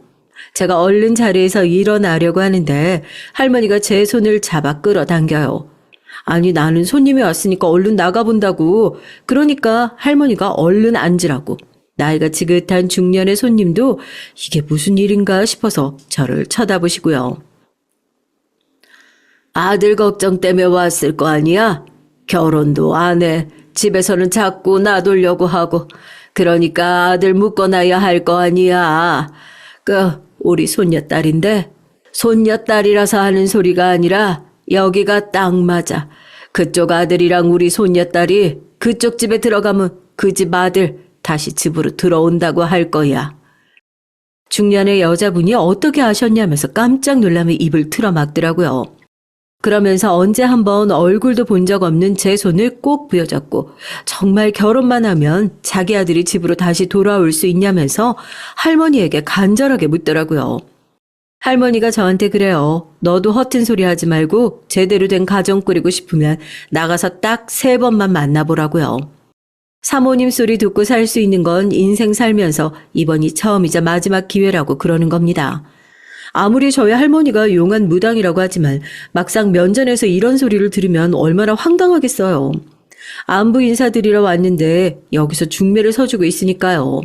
제가 얼른 자리에서 일어나려고 하는데 할머니가 제 손을 잡아 끌어당겨요. 아니 나는 손님이 왔으니까 얼른 나가본다고. 그러니까 할머니가 얼른 앉으라고. 나이가 지긋한 중년의 손님도 이게 무슨 일인가 싶어서 저를 쳐다보시고요. 아들 걱정 때문에 왔을 거 아니야? 결혼도 안 해. 집에서는 자꾸 놔두려고 하고 그러니까 아들 묶어놔야 할 거 아니야. 우리 손녀딸인데 손녀딸이라서 하는 소리가 아니라 여기가 딱 맞아. 그쪽 아들이랑 우리 손녀딸이 그쪽 집에 들어가면 그 집 아들 다시 집으로 들어온다고 할 거야. 중년의 여자분이 어떻게 아셨냐면서 깜짝 놀라며 입을 틀어막더라고요. 그러면서 언제 한번 얼굴도 본 적 없는 제 손을 꼭 부여잡고 정말 결혼만 하면 자기 아들이 집으로 다시 돌아올 수 있냐면서 할머니에게 간절하게 묻더라고요. 할머니가 저한테 그래요. 너도 허튼 소리 하지 말고 제대로 된 가정 꾸리고 싶으면 나가서 딱 3번만 만나보라고요. 사모님 소리 듣고 살 수 있는 건 인생 살면서 이번이 처음이자 마지막 기회라고 그러는 겁니다. 아무리 저희 할머니가 용한 무당이라고 하지만 막상 면전에서 이런 소리를 들으면 얼마나 황당하겠어요. 안부 인사드리러 왔는데 여기서 중매를 서주고 있으니까요.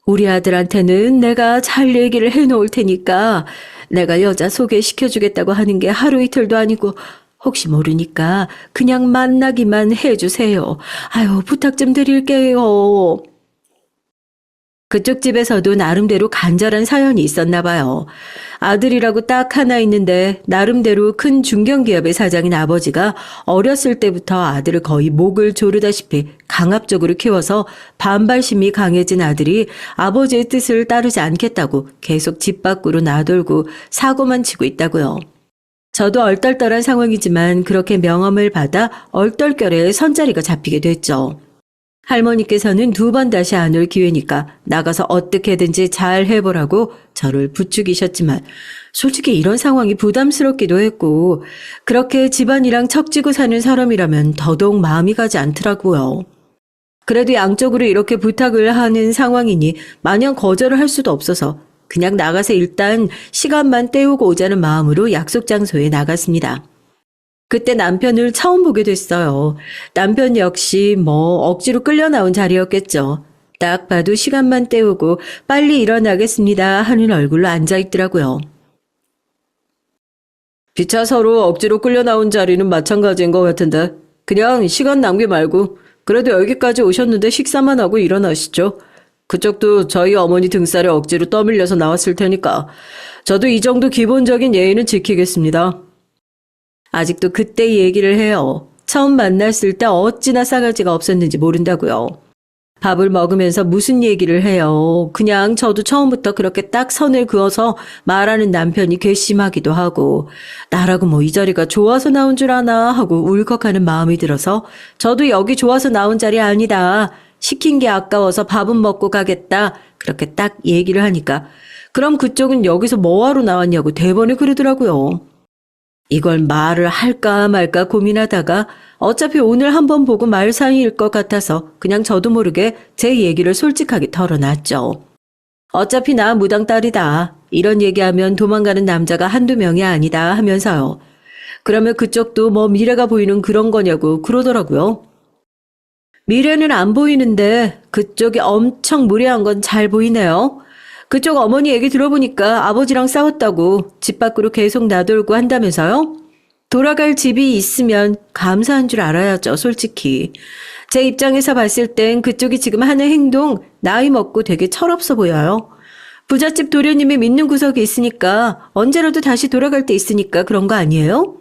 우리 아들한테는 내가 잘 얘기를 해놓을 테니까 내가 여자 소개시켜주겠다고 하는 게 하루 이틀도 아니고 혹시 모르니까 그냥 만나기만 해주세요. 아유, 부탁 좀 드릴게요. 그쪽 집에서도 나름대로 간절한 사연이 있었나 봐요. 아들이라고 딱 하나 있는데 나름대로 큰 중견기업의 사장인 아버지가 어렸을 때부터 아들을 거의 목을 조르다시피 강압적으로 키워서 반발심이 강해진 아들이 아버지의 뜻을 따르지 않겠다고 계속 집 밖으로 나돌고 사고만 치고 있다고요. 저도 얼떨떨한 상황이지만 그렇게 명함을 받아 얼떨결에 선자리가 잡히게 됐죠. 할머니께서는 2번 다시 안 올 기회니까 나가서 어떻게든지 잘 해보라고 저를 부추기셨지만 솔직히 이런 상황이 부담스럽기도 했고 그렇게 집안이랑 척지고 사는 사람이라면 더더욱 마음이 가지 않더라고요. 그래도 양쪽으로 이렇게 부탁을 하는 상황이니 마냥 거절을 할 수도 없어서 그냥 나가서 일단 시간만 때우고 오자는 마음으로 약속 장소에 나갔습니다. 그때 남편을 처음 보게 됐어요. 남편 역시 억지로 끌려 나온 자리였겠죠. 딱 봐도 시간만 때우고 빨리 일어나겠습니다 하는 얼굴로 앉아있더라고요. 기차 서로 억지로 끌려 나온 자리는 마찬가지인 것 같은데 그냥 시간 낭비 말고 그래도 여기까지 오셨는데 식사만 하고 일어나시죠. 그쪽도 저희 어머니 등살에 억지로 떠밀려서 나왔을 테니까 저도 이 정도 기본적인 예의는 지키겠습니다. 아직도 그때 얘기를 해요. 처음 만났을 때 어찌나 싸가지가 없었는지 모른다고요. 밥을 먹으면서 무슨 얘기를 해요. 그냥 저도 처음부터 그렇게 딱 선을 그어서 말하는 남편이 괘씸하기도 하고 나라고 이 자리가 좋아서 나온 줄 아나 하고 울컥하는 마음이 들어서 저도 여기 좋아서 나온 자리 아니다. 시킨 게 아까워서 밥은 먹고 가겠다. 그렇게 딱 얘기를 하니까 그럼 그쪽은 여기서 뭐하러 나왔냐고 대번에 그러더라고요. 이걸 말을 할까 말까 고민하다가 어차피 오늘 한번 보고 말 사이일 것 같아서 그냥 저도 모르게 제 얘기를 솔직하게 털어놨죠. 어차피 나 무당 딸이다. 이런 얘기하면 도망가는 남자가 한두 명이 아니다 하면서요. 그러면 그쪽도 미래가 보이는 그런 거냐고 그러더라고요. 미래는 안 보이는데 그쪽이 엄청 무례한 건 잘 보이네요. 그쪽 어머니 얘기 들어보니까 아버지랑 싸웠다고 집 밖으로 계속 나돌고 한다면서요? 돌아갈 집이 있으면 감사한 줄 알아야죠, 솔직히. 제 입장에서 봤을 땐 그쪽이 지금 하는 행동 나이 먹고 되게 철없어 보여요. 부잣집 도련님이 믿는 구석이 있으니까 언제라도 다시 돌아갈 때 있으니까 그런 거 아니에요?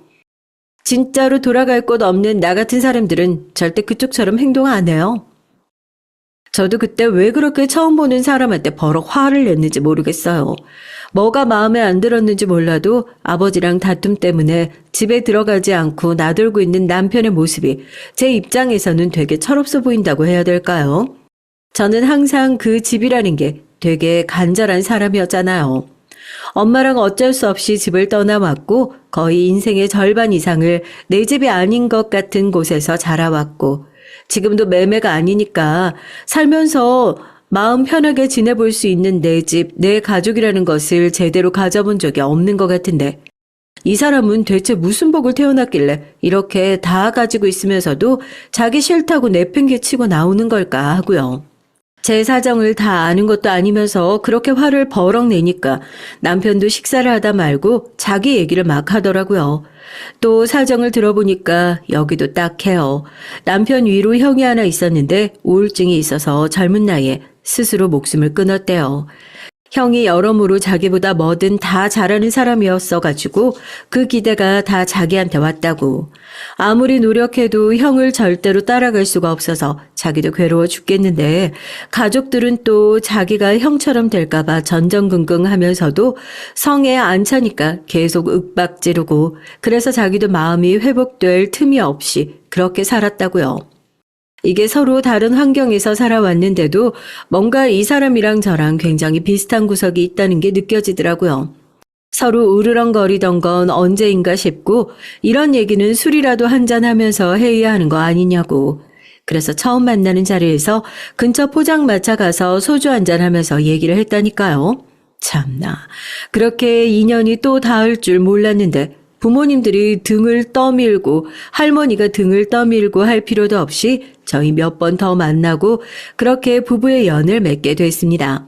진짜로 돌아갈 곳 없는 나 같은 사람들은 절대 그쪽처럼 행동 안 해요. 저도 그때 왜 그렇게 처음 보는 사람한테 버럭 화를 냈는지 모르겠어요. 뭐가 마음에 안 들었는지 몰라도 아버지랑 다툼 때문에 집에 들어가지 않고 나돌고 있는 남편의 모습이 제 입장에서는 되게 철없어 보인다고 해야 될까요? 저는 항상 그 집이라는 게 되게 간절한 사람이었잖아요. 엄마랑 어쩔 수 없이 집을 떠나왔고 거의 인생의 절반 이상을 내 집이 아닌 것 같은 곳에서 자라왔고 지금도 매매가 아니니까 살면서 마음 편하게 지내볼 수 있는 내 집, 내 가족이라는 것을 제대로 가져본 적이 없는 것 같은데 이 사람은 대체 무슨 복을 태어났길래 이렇게 다 가지고 있으면서도 자기 싫다고 내팽개치고 나오는 걸까 하고요. 제 사정을 다 아는 것도 아니면서 그렇게 화를 버럭 내니까 남편도 식사를 하다 말고 자기 얘기를 막 하더라고요. 또 사정을 들어보니까 여기도 딱해요. 남편 위로 형이 하나 있었는데 우울증이 있어서 젊은 나이에 스스로 목숨을 끊었대요. 형이 여러모로 자기보다 뭐든 다 잘하는 사람이었어가지고 그 기대가 다 자기한테 왔다고. 아무리 노력해도 형을 절대로 따라갈 수가 없어서 자기도 괴로워 죽겠는데 가족들은 또 자기가 형처럼 될까봐 전전긍긍하면서도 성에 안 차니까 계속 윽박 지르고 그래서 자기도 마음이 회복될 틈이 없이 그렇게 살았다고요. 이게 서로 다른 환경에서 살아왔는데도 뭔가 이 사람이랑 저랑 굉장히 비슷한 구석이 있다는 게 느껴지더라고요. 서로 으르렁거리던 건 언제인가 싶고 이런 얘기는 술이라도 한잔하면서 해야 하는 거 아니냐고. 그래서 처음 만나는 자리에서 근처 포장마차 가서 소주 한잔 하면서 얘기를 했다니까요. 참나, 그렇게 인연이 또 닿을 줄 몰랐는데 부모님들이 등을 떠밀고 할머니가 등을 떠밀고 할 필요도 없이 저희 몇 번 더 만나고 그렇게 부부의 연을 맺게 됐습니다.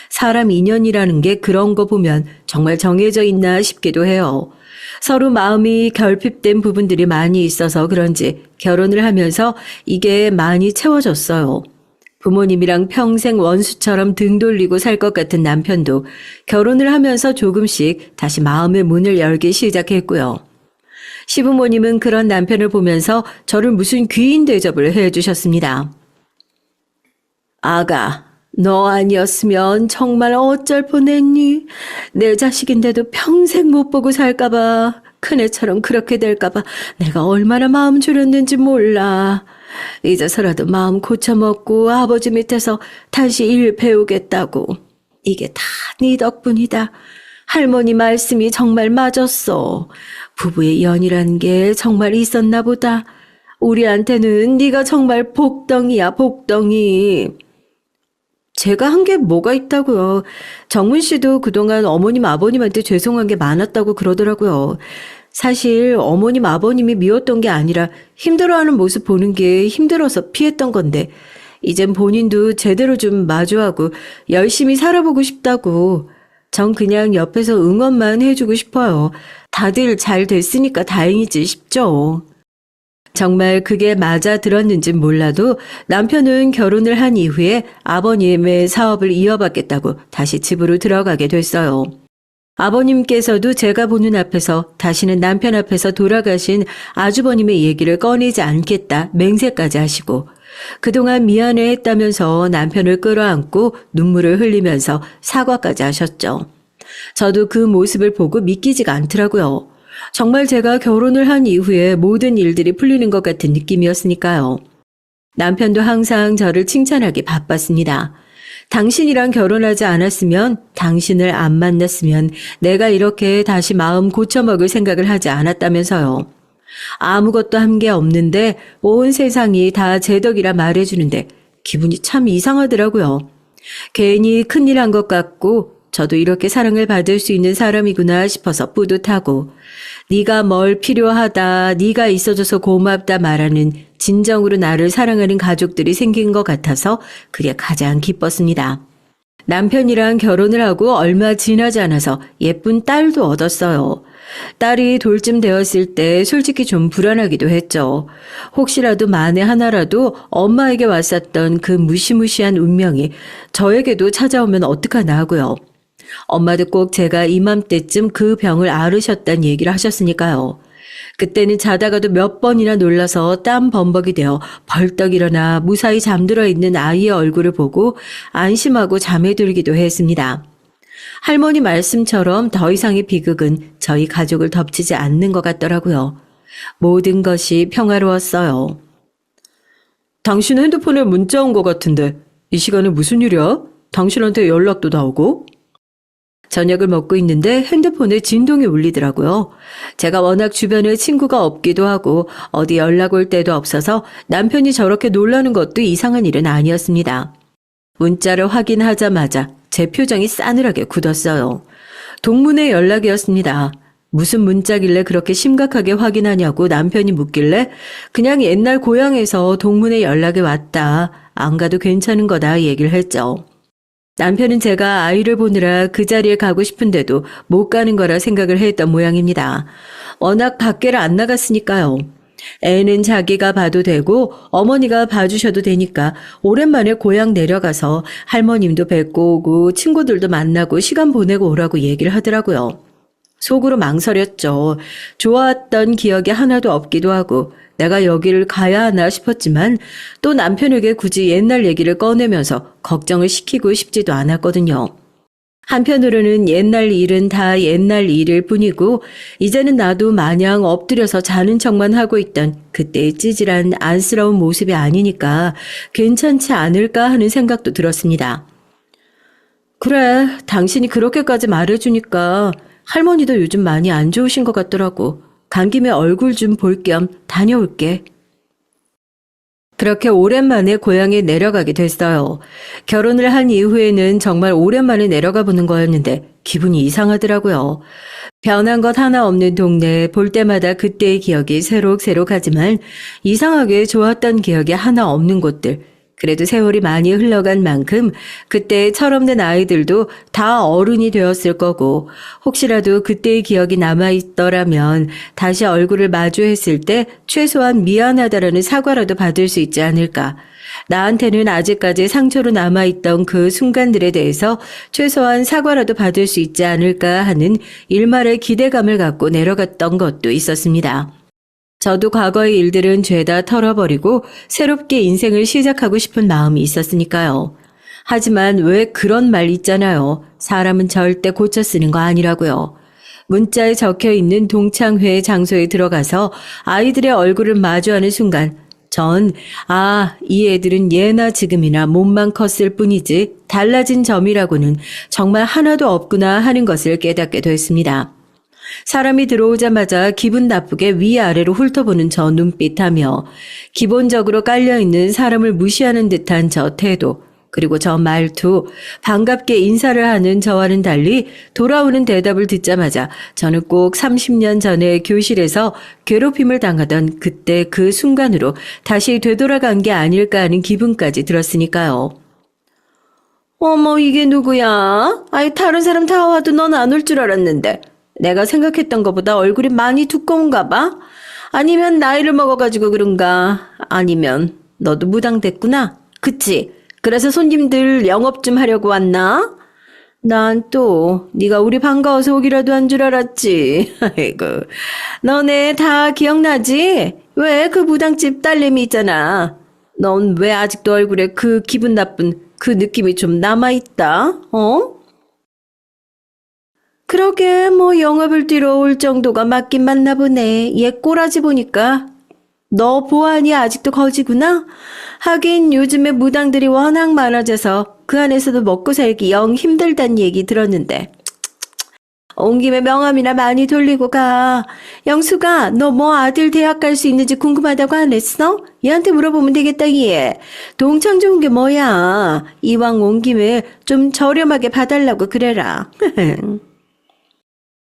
사람 인연이라는 게 그런 거 보면 정말 정해져 있나 싶기도 해요. 서로 마음이 결핍된 부분들이 많이 있어서 그런지 결혼을 하면서 이게 많이 채워졌어요. 부모님이랑 평생 원수처럼 등 돌리고 살 것 같은 남편도 결혼을 하면서 조금씩 다시 마음의 문을 열기 시작했고요. 시부모님은 그런 남편을 보면서 저를 무슨 귀인 대접을 해주셨습니다. 아가, 너 아니었으면 정말 어쩔 뻔했니? 내 자식인데도 평생 못 보고 살까봐, 큰애처럼 그렇게 될까봐 내가 얼마나 마음 졸였는지 몰라. 이제서라도 마음 고쳐먹고 아버지 밑에서 다시 일 배우겠다고. 이게 다 네 덕분이다. 할머니 말씀이 정말 맞았어. 부부의 연이란 게 정말 있었나 보다. 우리한테는 네가 정말 복덩이야, 복덩이. 제가 한 게 뭐가 있다고요. 정문 씨도 그동안 어머님 아버님한테 죄송한 게 많았다고 그러더라고요. 사실 어머님 아버님이 미웠던 게 아니라 힘들어하는 모습 보는 게 힘들어서 피했던 건데 이젠 본인도 제대로 좀 마주하고 열심히 살아보고 싶다고. 전 그냥 옆에서 응원만 해주고 싶어요. 다들 잘 됐으니까 다행이지 싶죠. 정말 그게 맞아 들었는진 몰라도 남편은 결혼을 한 이후에 아버님의 사업을 이어받겠다고 다시 집으로 들어가게 됐어요. 아버님께서도 제가 보는 앞에서 다시는 남편 앞에서 돌아가신 아주버님의 얘기를 꺼내지 않겠다 맹세까지 하시고 그동안 미안해 했다면서 남편을 끌어안고 눈물을 흘리면서 사과까지 하셨죠. 저도 그 모습을 보고 믿기지가 않더라고요. 정말 제가 결혼을 한 이후에 모든 일들이 풀리는 것 같은 느낌이었으니까요. 남편도 항상 저를 칭찬하기 바빴습니다. 당신이랑 결혼하지 않았으면, 당신을 안 만났으면 내가 이렇게 다시 마음 고쳐먹을 생각을 하지 않았다면서요. 아무것도 한 게 없는데 온 세상이 다 제 덕이라 말해주는데 기분이 참 이상하더라고요. 괜히 큰일 한 것 같고 저도 이렇게 사랑을 받을 수 있는 사람이구나 싶어서 뿌듯하고 네가 뭘 필요하다, 네가 있어줘서 고맙다 말하는 진정으로 나를 사랑하는 가족들이 생긴 것 같아서 그게 가장 기뻤습니다. 남편이랑 결혼을 하고 얼마 지나지 않아서 예쁜 딸도 얻었어요. 딸이 돌쯤 되었을 때 솔직히 좀 불안하기도 했죠. 혹시라도 만에 하나라도 엄마에게 왔었던 그 무시무시한 운명이 저에게도 찾아오면 어떡하나 하고요. 엄마도 꼭 제가 이맘때쯤 그 병을 앓으셨단 얘기를 하셨으니까요. 그때는 자다가도 몇 번이나 놀라서 땀 범벅이 되어 벌떡 일어나 무사히 잠들어 있는 아이의 얼굴을 보고 안심하고 잠에 들기도 했습니다. 할머니 말씀처럼 더 이상의 비극은 저희 가족을 덮치지 않는 것 같더라고요. 모든 것이 평화로웠어요. 당신 핸드폰에 문자 온 것 같은데 이 시간에 무슨 일이야? 당신한테 연락도 나오고? 저녁을 먹고 있는데 핸드폰에 진동이 울리더라고요. 제가 워낙 주변에 친구가 없기도 하고 어디 연락 올 때도 없어서 남편이 저렇게 놀라는 것도 이상한 일은 아니었습니다. 문자를 확인하자마자 제 표정이 싸늘하게 굳었어요. 동문의 연락이었습니다. 무슨 문자길래 그렇게 심각하게 확인하냐고 남편이 묻길래 그냥 옛날 고향에서 동문의 연락이 왔다. 안 가도 괜찮은 거다 얘기를 했죠. 남편은 제가 아이를 보느라 그 자리에 가고 싶은데도 못 가는 거라 생각을 했던 모양입니다. 워낙 밖에를 안 나갔으니까요. 애는 자기가 봐도 되고 어머니가 봐주셔도 되니까 오랜만에 고향 내려가서 할머님도 뵙고 오고 친구들도 만나고 시간 보내고 오라고 얘기를 하더라고요. 속으로 망설였죠. 좋았던 기억이 하나도 없기도 하고 내가 여기를 가야 하나 싶었지만 또 남편에게 굳이 옛날 얘기를 꺼내면서 걱정을 시키고 싶지도 않았거든요. 한편으로는 옛날 일은 다 옛날 일일 뿐이고 이제는 나도 마냥 엎드려서 자는 척만 하고 있던 그때의 찌질한 안쓰러운 모습이 아니니까 괜찮지 않을까 하는 생각도 들었습니다. 그래, 당신이 그렇게까지 말해주니까 할머니도 요즘 많이 안 좋으신 것 같더라고. 간 김에 얼굴 좀 볼 겸 다녀올게. 그렇게 오랜만에 고향에 내려가게 됐어요. 결혼을 한 이후에는 정말 오랜만에 내려가 보는 거였는데 기분이 이상하더라고요. 변한 것 하나 없는 동네에 볼 때마다 그때의 기억이 새록새록하지만 이상하게 좋았던 기억이 하나 없는 곳들. 그래도 세월이 많이 흘러간 만큼 그때의 철없는 아이들도 다 어른이 되었을 거고 혹시라도 그때의 기억이 남아있더라면 다시 얼굴을 마주했을 때 최소한 미안하다라는 사과라도 받을 수 있지 않을까. 나한테는 아직까지 상처로 남아있던 그 순간들에 대해서 최소한 사과라도 받을 수 있지 않을까 하는 일말의 기대감을 갖고 내려갔던 것도 있었습니다. 저도 과거의 일들은 죄다 털어버리고 새롭게 인생을 시작하고 싶은 마음이 있었으니까요. 하지만 왜 그런 말 있잖아요. 사람은 절대 고쳐 쓰는 거 아니라고요. 문자에 적혀 있는 동창회 장소에 들어가서 아이들의 얼굴을 마주하는 순간 전 이 애들은 예나 지금이나 몸만 컸을 뿐이지 달라진 점이라고는 정말 하나도 없구나 하는 것을 깨닫게 됐습니다. 사람이 들어오자마자 기분 나쁘게 위아래로 훑어보는 저 눈빛하며 기본적으로 깔려있는 사람을 무시하는 듯한 저 태도 그리고 저 말투 반갑게 인사를 하는 저와는 달리 돌아오는 대답을 듣자마자 저는 꼭 30년 전에 교실에서 괴롭힘을 당하던 그때 그 순간으로 다시 되돌아간 게 아닐까 하는 기분까지 들었으니까요. 어머, 이게 누구야? 아이, 다른 사람 다 와도 넌 안 올 줄 알았는데. 내가 생각했던 것보다 얼굴이 많이 두꺼운가 봐? 아니면 나이를 먹어가지고 그런가? 아니면 너도 무당됐구나? 그치? 그래서 손님들 영업 좀 하려고 왔나? 난 또 네가 우리 반가워서 오기라도 한 줄 알았지. 아이고, 너네 다 기억나지? 왜 그 무당집 딸내미 있잖아. 넌 왜 아직도 얼굴에 그 기분 나쁜 그 느낌이 좀 남아있다? 어? 그러게 뭐 영업을 뛰러 올 정도가 맞긴 맞나 보네. 얘 꼬라지 보니까. 너 보안이 아직도 거지구나? 하긴 요즘에 무당들이 워낙 많아져서 그 안에서도 먹고 살기 영 힘들단 얘기 들었는데. 온 김에 명함이나 많이 돌리고 가. 영수가 너 뭐 아들 대학 갈 수 있는지 궁금하다고 안 했어? 얘한테 물어보면 되겠다 얘. 동창 좋은 게 뭐야. 이왕 온 김에 좀 저렴하게 봐달라고 그래라.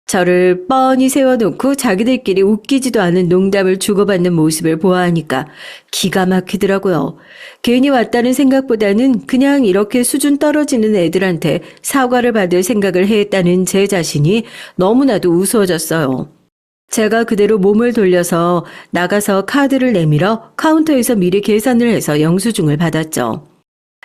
저를 뻔히 세워놓고 자기들끼리 웃기지도 않은 농담을 주고받는 모습을 보아하니까 기가 막히더라고요. 괜히 왔다는 생각보다는 그냥 이렇게 수준 떨어지는 애들한테 사과를 받을 생각을 했다는 제 자신이 너무나도 우스워졌어요. 제가 그대로 몸을 돌려서 나가서 카드를 내밀어 카운터에서 미리 계산을 해서 영수증을 받았죠.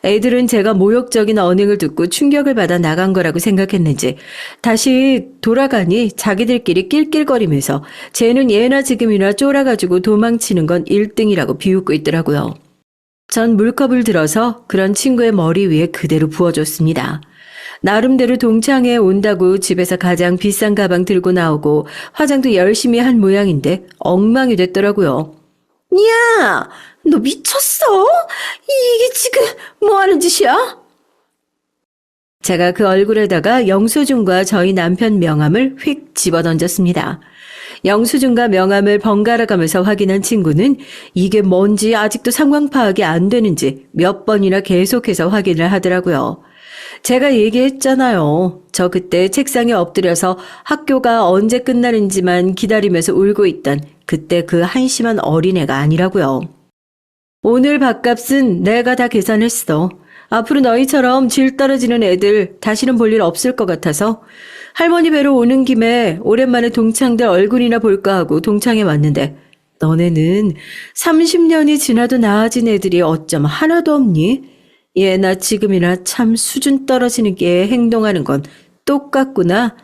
애들은 제가 모욕적인 언행을 듣고 충격을 받아 나간 거라고 생각했는지 다시 돌아가니 자기들끼리 낄낄거리면서 쟤는 예나 지금이나 쫄아가지고 도망치는 건 1등이라고 비웃고 있더라고요. 전 물컵을 들어서 그런 친구의 머리 위에 그대로 부어줬습니다. 나름대로 동창회 온다고 집에서 가장 비싼 가방 들고 나오고 화장도 열심히 한 모양인데 엉망이 됐더라고요. 야! 너 미쳤어? 이게 지금 뭐 하는 짓이야? 제가 그 얼굴에다가 영수증과 저희 남편 명함을 휙 집어던졌습니다. 영수증과 명함을 번갈아 가면서 확인한 친구는 이게 뭔지 아직도 상황 파악이 안 되는지 몇 번이나 계속해서 확인을 하더라고요. 제가 얘기했잖아요. 저 그때 책상에 엎드려서 학교가 언제 끝나는지만 기다리면서 울고 있던 그때 그 한심한 어린애가 아니라고요. 오늘 밥값은 내가 다 계산했어. 앞으로 너희처럼 질 떨어지는 애들 다시는 볼 일 없을 것 같아서 할머니 뵈러 오는 김에 오랜만에 동창들 얼굴이나 볼까 하고 동창회 왔는데 너네는 30년이 지나도 나아진 애들이 어쩜 하나도 없니? 예나 지금이나 참 수준 떨어지는 게 행동하는 건 똑같구나.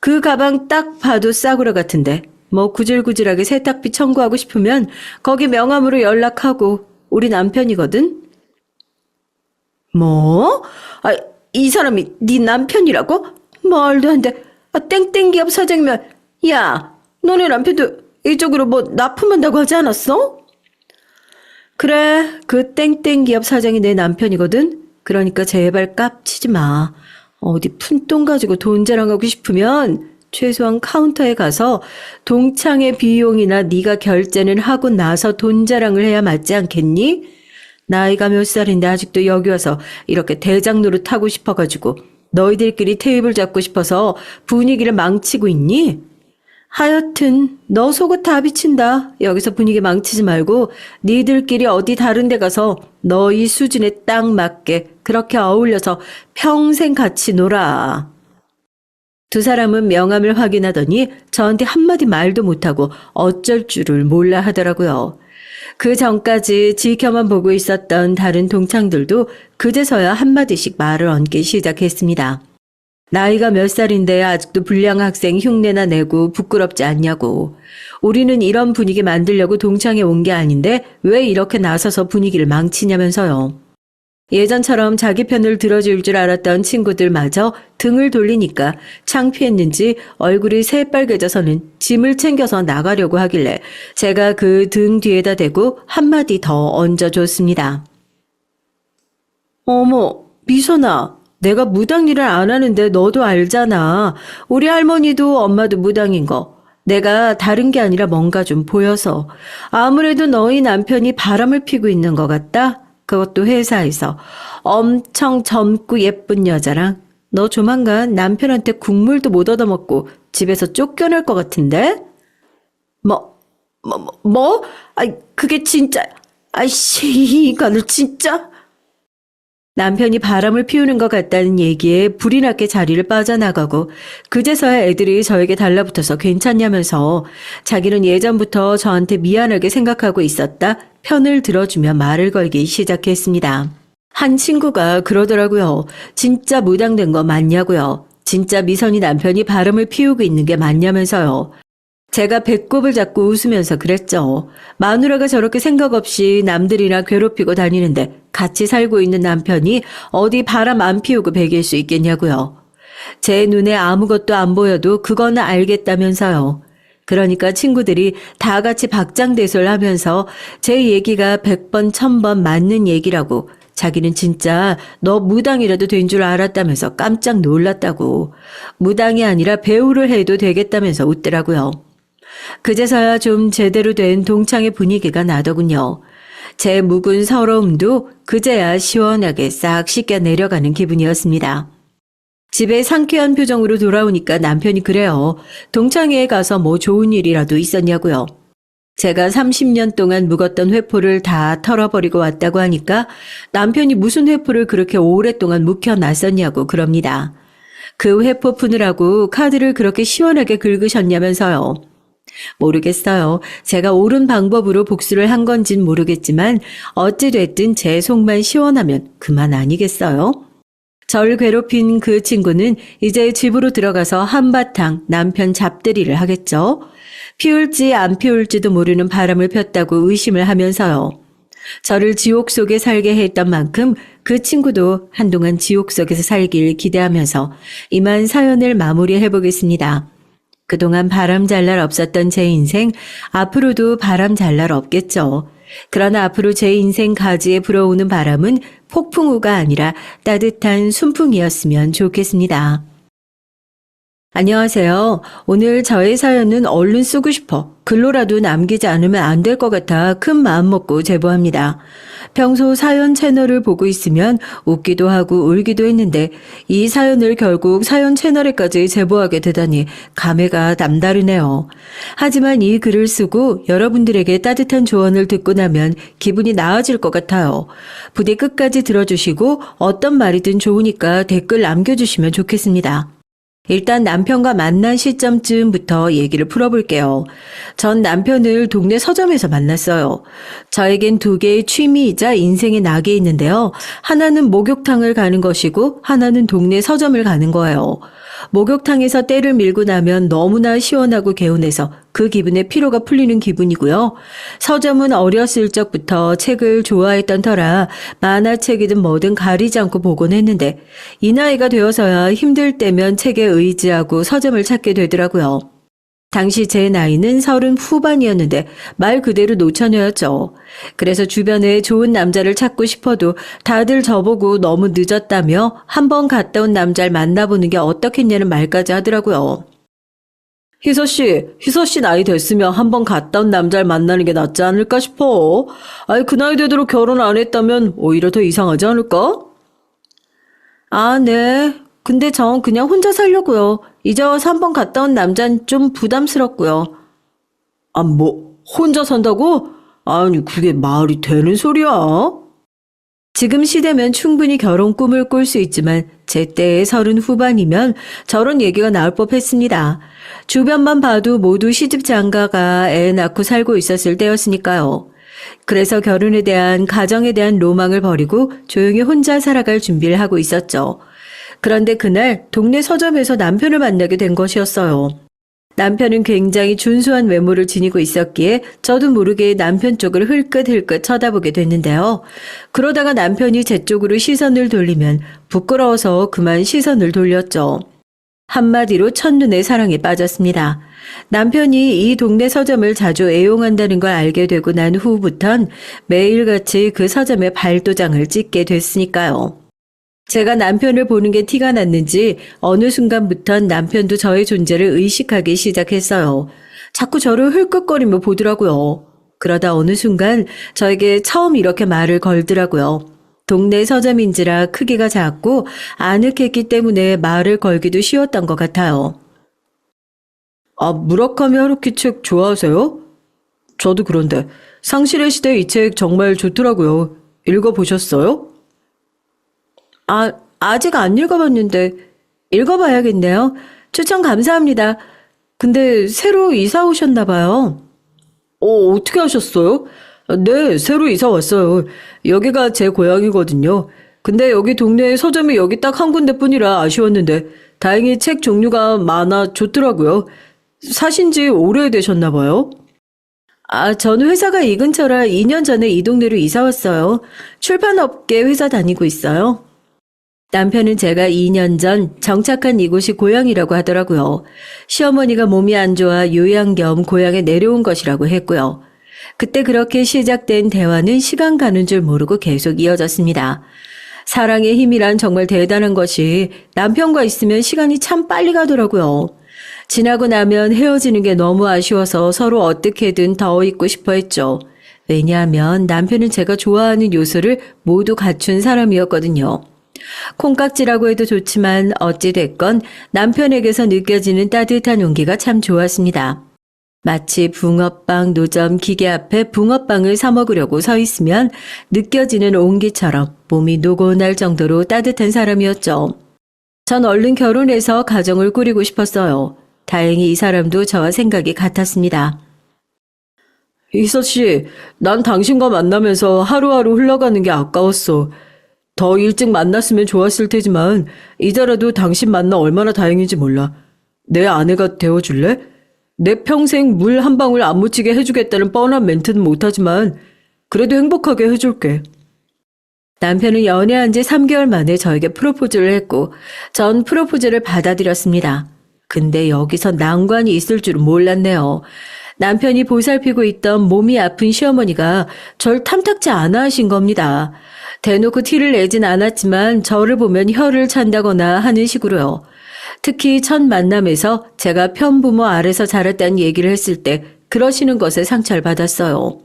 그 가방 딱 봐도 싸구려 같은데 뭐 구질구질하게 세탁비 청구하고 싶으면 거기 명함으로 연락하고 우리 남편이거든. 뭐? 이 사람이 네 남편이라고? 말도 안 돼. 땡땡 기업 사장이면 야, 너네 남편도 이쪽으로 뭐 납품한다고 하지 않았어? 그래, 그 땡땡 기업 사장이 내 남편이거든. 그러니까 제발 깝치지 마. 어디 푼돈 가지고 돈 자랑하고 싶으면 최소한 카운터에 가서 동창회 비용이나 네가 결제는 하고 나서 돈 자랑을 해야 맞지 않겠니? 나이가 몇 살인데 아직도 여기 와서 이렇게 대장 노릇하고 싶어가지고 너희들끼리 테이블 잡고 싶어서 분위기를 망치고 있니? 하여튼 너 속옷 다 비친다. 여기서 분위기 망치지 말고 니들끼리 어디 다른 데 가서 너희 수준에 딱 맞게 그렇게 어울려서 평생 같이 놀아. 두 사람은 명함을 확인하더니 저한테 한마디 말도 못하고 어쩔 줄을 몰라 하더라고요. 그 전까지 지켜만 보고 있었던 다른 동창들도 그제서야 한마디씩 말을 얹기 시작했습니다. 나이가 몇 살인데 아직도 불량 학생 흉내나 내고 부끄럽지 않냐고. 우리는 이런 분위기 만들려고 동창회 온 게 아닌데 왜 이렇게 나서서 분위기를 망치냐면서요. 예전처럼 자기 편을 들어줄 줄 알았던 친구들마저 등을 돌리니까 창피했는지 얼굴이 새빨개져서는 짐을 챙겨서 나가려고 하길래 제가 그 등 뒤에다 대고 한마디 더 얹어줬습니다. 어머, 미선아. 내가 무당 일을 안 하는데 너도 알잖아. 우리 할머니도 엄마도 무당인 거. 내가 다른 게 아니라 뭔가 좀 보여서. 아무래도 너희 남편이 바람을 피고 있는 것 같다. 그것도 회사에서. 엄청 젊고 예쁜 여자랑. 너 조만간 남편한테 국물도 못 얻어먹고 집에서 쫓겨날 것 같은데? 뭐? 아이, 그게 진짜. 아이씨, 이거는 진짜. 남편이 바람을 피우는 것 같다는 얘기에 불이 났게 자리를 빠져나가고 그제서야 애들이 저에게 달라붙어서 괜찮냐면서 자기는 예전부터 저한테 미안하게 생각하고 있었다 편을 들어주며 말을 걸기 시작했습니다. 한 친구가 그러더라고요. 진짜 무당된 거 맞냐고요. 진짜 미선이 남편이 바람을 피우고 있는 게 맞냐면서요. 제가 배꼽을 잡고 웃으면서 그랬죠. 마누라가 저렇게 생각 없이 남들이나 괴롭히고 다니는데 같이 살고 있는 남편이 어디 바람 안 피우고 배길 수 있겠냐고요. 제 눈에 아무것도 안 보여도 그거는 알겠다면서요. 그러니까 친구들이 다 같이 박장대소를 하면서 제 얘기가 100번 1000번 맞는 얘기라고 자기는 진짜 너 무당이라도 된 줄 알았다면서 깜짝 놀랐다고. 무당이 아니라 배우를 해도 되겠다면서 웃더라고요. 그제서야 좀 제대로 된 동창회 분위기가 나더군요. 제 묵은 서러움도 그제야 시원하게 싹 씻겨 내려가는 기분이었습니다. 집에 상쾌한 표정으로 돌아오니까 남편이 그래요. 동창회에 가서 뭐 좋은 일이라도 있었냐고요. 제가 30년 동안 묵었던 회포를 다 털어버리고 왔다고 하니까 남편이 무슨 회포를 그렇게 오랫동안 묵혀놨었냐고 그럽니다. 그 회포 푸느라고 카드를 그렇게 시원하게 긁으셨냐면서요. 모르겠어요. 제가 옳은 방법으로 복수를 한 건진 모르겠지만 어찌됐든 제 속만 시원하면 그만 아니겠어요? 절 괴롭힌 그 친구는 이제 집으로 들어가서 한바탕 남편 잡들이를 하겠죠. 피울지 안 피울지도 모르는 바람을 폈다고 의심을 하면서요. 저를 지옥 속에 살게 했던 만큼 그 친구도 한동안 지옥 속에서 살길 기대하면서 이만 사연을 마무리해 보겠습니다. 그동안 바람 잘 날 없었던 제 인생, 앞으로도 바람 잘 날 없겠죠. 그러나 앞으로 제 인생 가지에 불어오는 바람은 폭풍우가 아니라 따뜻한 순풍이었으면 좋겠습니다. 안녕하세요. 오늘 저의 사연은 얼른 쓰고 싶어 글로라도 남기지 않으면 안 될 것 같아 큰 마음 먹고 제보합니다. 평소 사연 채널을 보고 있으면 웃기도 하고 울기도 했는데 이 사연을 결국 사연 채널에까지 제보하게 되다니 감회가 남다르네요. 하지만 이 글을 쓰고 여러분들에게 따뜻한 조언을 듣고 나면 기분이 나아질 것 같아요. 부디 끝까지 들어주시고 어떤 말이든 좋으니까 댓글 남겨주시면 좋겠습니다. 일단 남편과 만난 시점쯤부터 얘기를 풀어볼게요. 전 남편을 동네 서점에서 만났어요. 저에겐 두 개의 취미이자 인생의 낙이 있는데요. 하나는 목욕탕을 가는 것이고 하나는 동네 서점을 가는 거예요. 목욕탕에서 때를 밀고 나면 너무나 시원하고 개운해서 그 기분에 피로가 풀리는 기분이고요. 서점은 어렸을 적부터 책을 좋아했던 터라 만화책이든 뭐든 가리지 않고 보곤 했는데 이 나이가 되어서야 힘들 때면 책에 의지하고 서점을 찾게 되더라고요. 당시 제 나이는 30 후반이었는데 말 그대로 노처녀였죠. 그래서 주변에 좋은 남자를 찾고 싶어도 다들 저보고 너무 늦었다며 한 번 갔다 온 남자를 만나보는 게 어떻겠냐는 말까지 하더라고요. 희서 씨 나이 됐으면 한번 갔다 온 남자를 만나는 게 낫지 않을까 싶어. 아니, 그 나이 되도록 결혼 안 했다면 오히려 더 이상하지 않을까? 아, 네. 근데 전 그냥 혼자 살려고요. 이제 와서 한번 갔다 온 남자는 좀 부담스럽고요. 아, 뭐, 혼자 산다고? 아니, 그게 말이 되는 소리야? 지금 시대면 충분히 결혼 꿈을 꿀 수 있지만 제 때의 30 후반이면 저런 얘기가 나올 법했습니다. 주변만 봐도 모두 시집 장가가 애 낳고 살고 있었을 때였으니까요. 그래서 결혼에 대한 가정에 대한 로망을 버리고 조용히 혼자 살아갈 준비를 하고 있었죠. 그런데 그날 동네 서점에서 남편을 만나게 된 것이었어요. 남편은 굉장히 준수한 외모를 지니고 있었기에 저도 모르게 남편 쪽을 흘끗흘끗 쳐다보게 됐는데요. 그러다가 남편이 제 쪽으로 시선을 돌리면 부끄러워서 그만 시선을 돌렸죠. 한마디로 첫눈에 사랑에 빠졌습니다. 남편이 이 동네 서점을 자주 애용한다는 걸 알게 되고 난 후부턴 매일같이 그 서점에 발도장을 찍게 됐으니까요. 제가 남편을 보는 게 티가 났는지 어느 순간부턴 남편도 저의 존재를 의식하기 시작했어요. 자꾸 저를 흘끗거리며 보더라고요. 그러다 어느 순간 저에게 처음 이렇게 말을 걸더라고요. 동네 서점인지라 크기가 작고 아늑했기 때문에 말을 걸기도 쉬웠던 것 같아요. 아, 무라카미 하루키 책 좋아하세요? 저도 그런데 상실의 시대 이 책 정말 좋더라고요. 읽어보셨어요? 아, 아직 안 읽어봤는데 읽어봐야겠네요. 추천 감사합니다. 근데 새로 이사 오셨나 봐요. 어떻게 하셨어요? 네, 새로 이사 왔어요. 여기가 제 고향이거든요. 근데 여기 동네에 서점이 여기 딱 한 군데뿐이라 아쉬웠는데 다행히 책 종류가 많아 좋더라고요. 사신 지 오래되셨나 봐요. 아, 저는 회사가 이 근처라 2년 전에 이 동네로 이사 왔어요. 출판업계 회사 다니고 있어요. 남편은 제가 2년 전 정착한 이곳이 고향이라고 하더라고요. 시어머니가 몸이 안 좋아 요양 겸 고향에 내려온 것이라고 했고요. 그때 그렇게 시작된 대화는 시간 가는 줄 모르고 계속 이어졌습니다. 사랑의 힘이란 정말 대단한 것이 남편과 있으면 시간이 참 빨리 가더라고요. 지나고 나면 헤어지는 게 너무 아쉬워서 서로 어떻게든 더 있고 싶어 했죠. 왜냐하면 남편은 제가 좋아하는 요소를 모두 갖춘 사람이었거든요. 콩깍지라고 해도 좋지만 어찌됐건 남편에게서 느껴지는 따뜻한 온기가 참 좋았습니다. 마치 붕어빵 노점 기계 앞에 붕어빵을 사 먹으려고 서 있으면 느껴지는 온기처럼 몸이 노곤할 정도로 따뜻한 사람이었죠. 전 얼른 결혼해서 가정을 꾸리고 싶었어요. 다행히 이 사람도 저와 생각이 같았습니다. 희서 씨, 난 당신과 만나면서 하루하루 흘러가는 게 아까웠어. 더 일찍 만났으면 좋았을 테지만 이제라도 당신 만나 얼마나 다행인지 몰라. 내 아내가 되어줄래? 내 평생 물 한 방울 안 묻히게 해주겠다는 뻔한 멘트는 못하지만 그래도 행복하게 해줄게. 남편은 연애한 지 3개월 만에 저에게 프로포즈를 했고 전 프로포즈를 받아들였습니다. 근데 여기서 난관이 있을 줄은 몰랐네요. 남편이 보살피고 있던 몸이 아픈 시어머니가 절 탐탁지 않아 하신 겁니다. 대놓고 티를 내진 않았지만 저를 보면 혀를 찬다거나 하는 식으로요. 특히 첫 만남에서 제가 편부모 아래서 자랐다는 얘기를 했을 때 그러시는 것에 상처를 받았어요.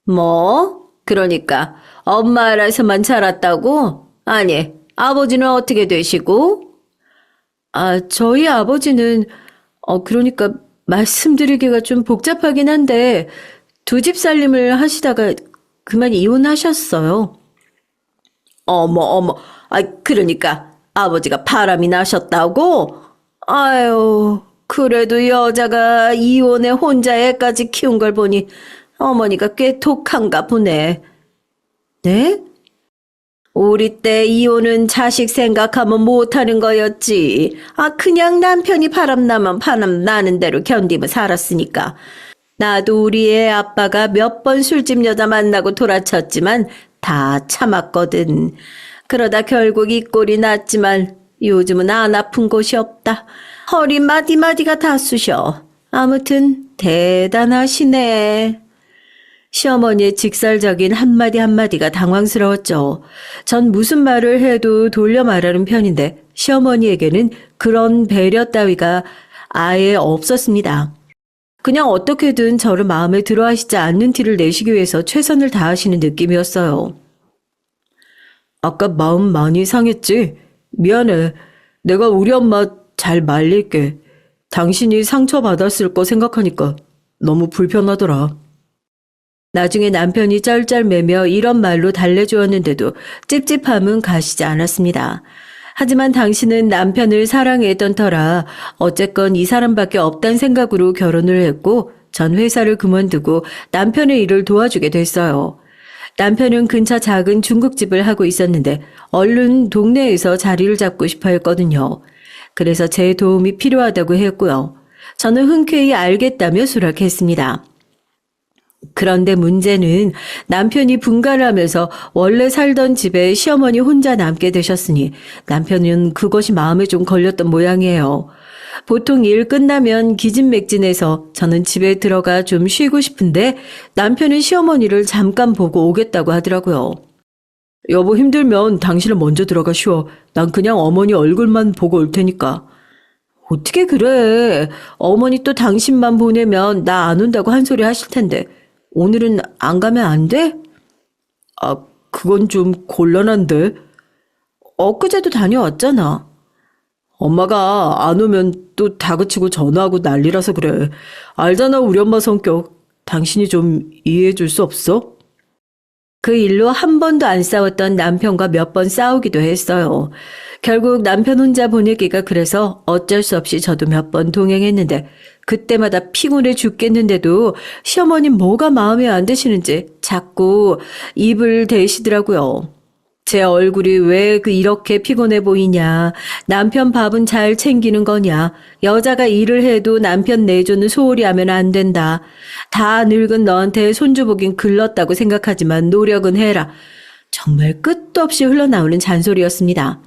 뭐? 그러니까 엄마 아래서만 자랐다고? 아니, 아버지는 어떻게 되시고? 아, 저희 아버지는 그러니까 말씀드리기가 좀 복잡하긴 한데 두 집 살림을 하시다가 그만 이혼하셨어요. 어머, 그러니까 아버지가 바람이 나셨다고? 아유, 그래도 여자가 이혼해 혼자 애까지 키운 걸 보니 어머니가 꽤 독한가 보네. 네? 우리 때 이혼은 자식 생각하면 못하는 거였지. 그냥 남편이 바람 나면 바람 나는 대로 견디며 살았으니까. 나도 우리 애 아빠가 몇 번 술집 여자 만나고 돌아쳤지만 다 참았거든. 그러다 결국 이 꼴이 났지만 요즘은 안 아픈 곳이 없다. 허리 마디마디가 다 쑤셔. 아무튼 대단하시네. 시어머니의 직설적인 한마디 한마디가 당황스러웠죠. 전 무슨 말을 해도 돌려 말하는 편인데 시어머니에게는 그런 배려 따위가 아예 없었습니다. 그냥 어떻게든 저를 마음에 들어 하시지 않는 티를 내시기 위해서 최선을 다하시는 느낌이었어요. 아까 마음 많이 상했지? 미안해. 내가 우리 엄마 잘 말릴게. 당신이 상처받았을 거 생각하니까 너무 불편하더라. 나중에 남편이 쩔쩔매며 이런 말로 달래주었는데도 찝찝함은 가시지 않았습니다. 하지만 당신은 남편을 사랑했던 터라 어쨌건 이 사람밖에 없단 생각으로 결혼을 했고 전 회사를 그만두고 남편의 일을 도와주게 됐어요. 남편은 근처 작은 중국집을 하고 있었는데 얼른 동네에서 자리를 잡고 싶어 했거든요. 그래서 제 도움이 필요하다고 했고요. 저는 흔쾌히 알겠다며 수락했습니다. 그런데 문제는 남편이 분가를 하면서 원래 살던 집에 시어머니 혼자 남게 되셨으니 남편은 그것이 마음에 좀 걸렸던 모양이에요. 보통 일 끝나면 기진맥진해서 저는 집에 들어가 좀 쉬고 싶은데 남편은 시어머니를 잠깐 보고 오겠다고 하더라고요. 여보 힘들면 당신은 먼저 들어가 쉬어. 난 그냥 어머니 얼굴만 보고 올 테니까. 어떻게 그래. 어머니 또 당신만 보내면 나 안 온다고 한 소리 하실 텐데. 오늘은 안 가면 안 돼? 아, 그건 좀 곤란한데. 엊그제도 다녀왔잖아. 엄마가 안 오면 또 다그치고 전화하고 난리라서 그래. 알잖아, 우리 엄마 성격. 당신이 좀 이해해 줄 수 없어? 그 일로 한 번도 안 싸웠던 남편과 몇 번 싸우기도 했어요. 결국 남편 혼자 보내기가 그래서 어쩔 수 없이 저도 몇 번 동행했는데 그때마다 피곤해 죽겠는데도 시어머님 뭐가 마음에 안 드시는지 자꾸 입을 대시더라고요. 제 얼굴이 왜 이렇게 피곤해 보이냐. 남편 밥은 잘 챙기는 거냐. 여자가 일을 해도 남편 내조는 소홀히 하면 안 된다. 다 늙은 너한테 손주 보긴 글렀다고 생각하지만 노력은 해라. 정말 끝도 없이 흘러나오는 잔소리였습니다.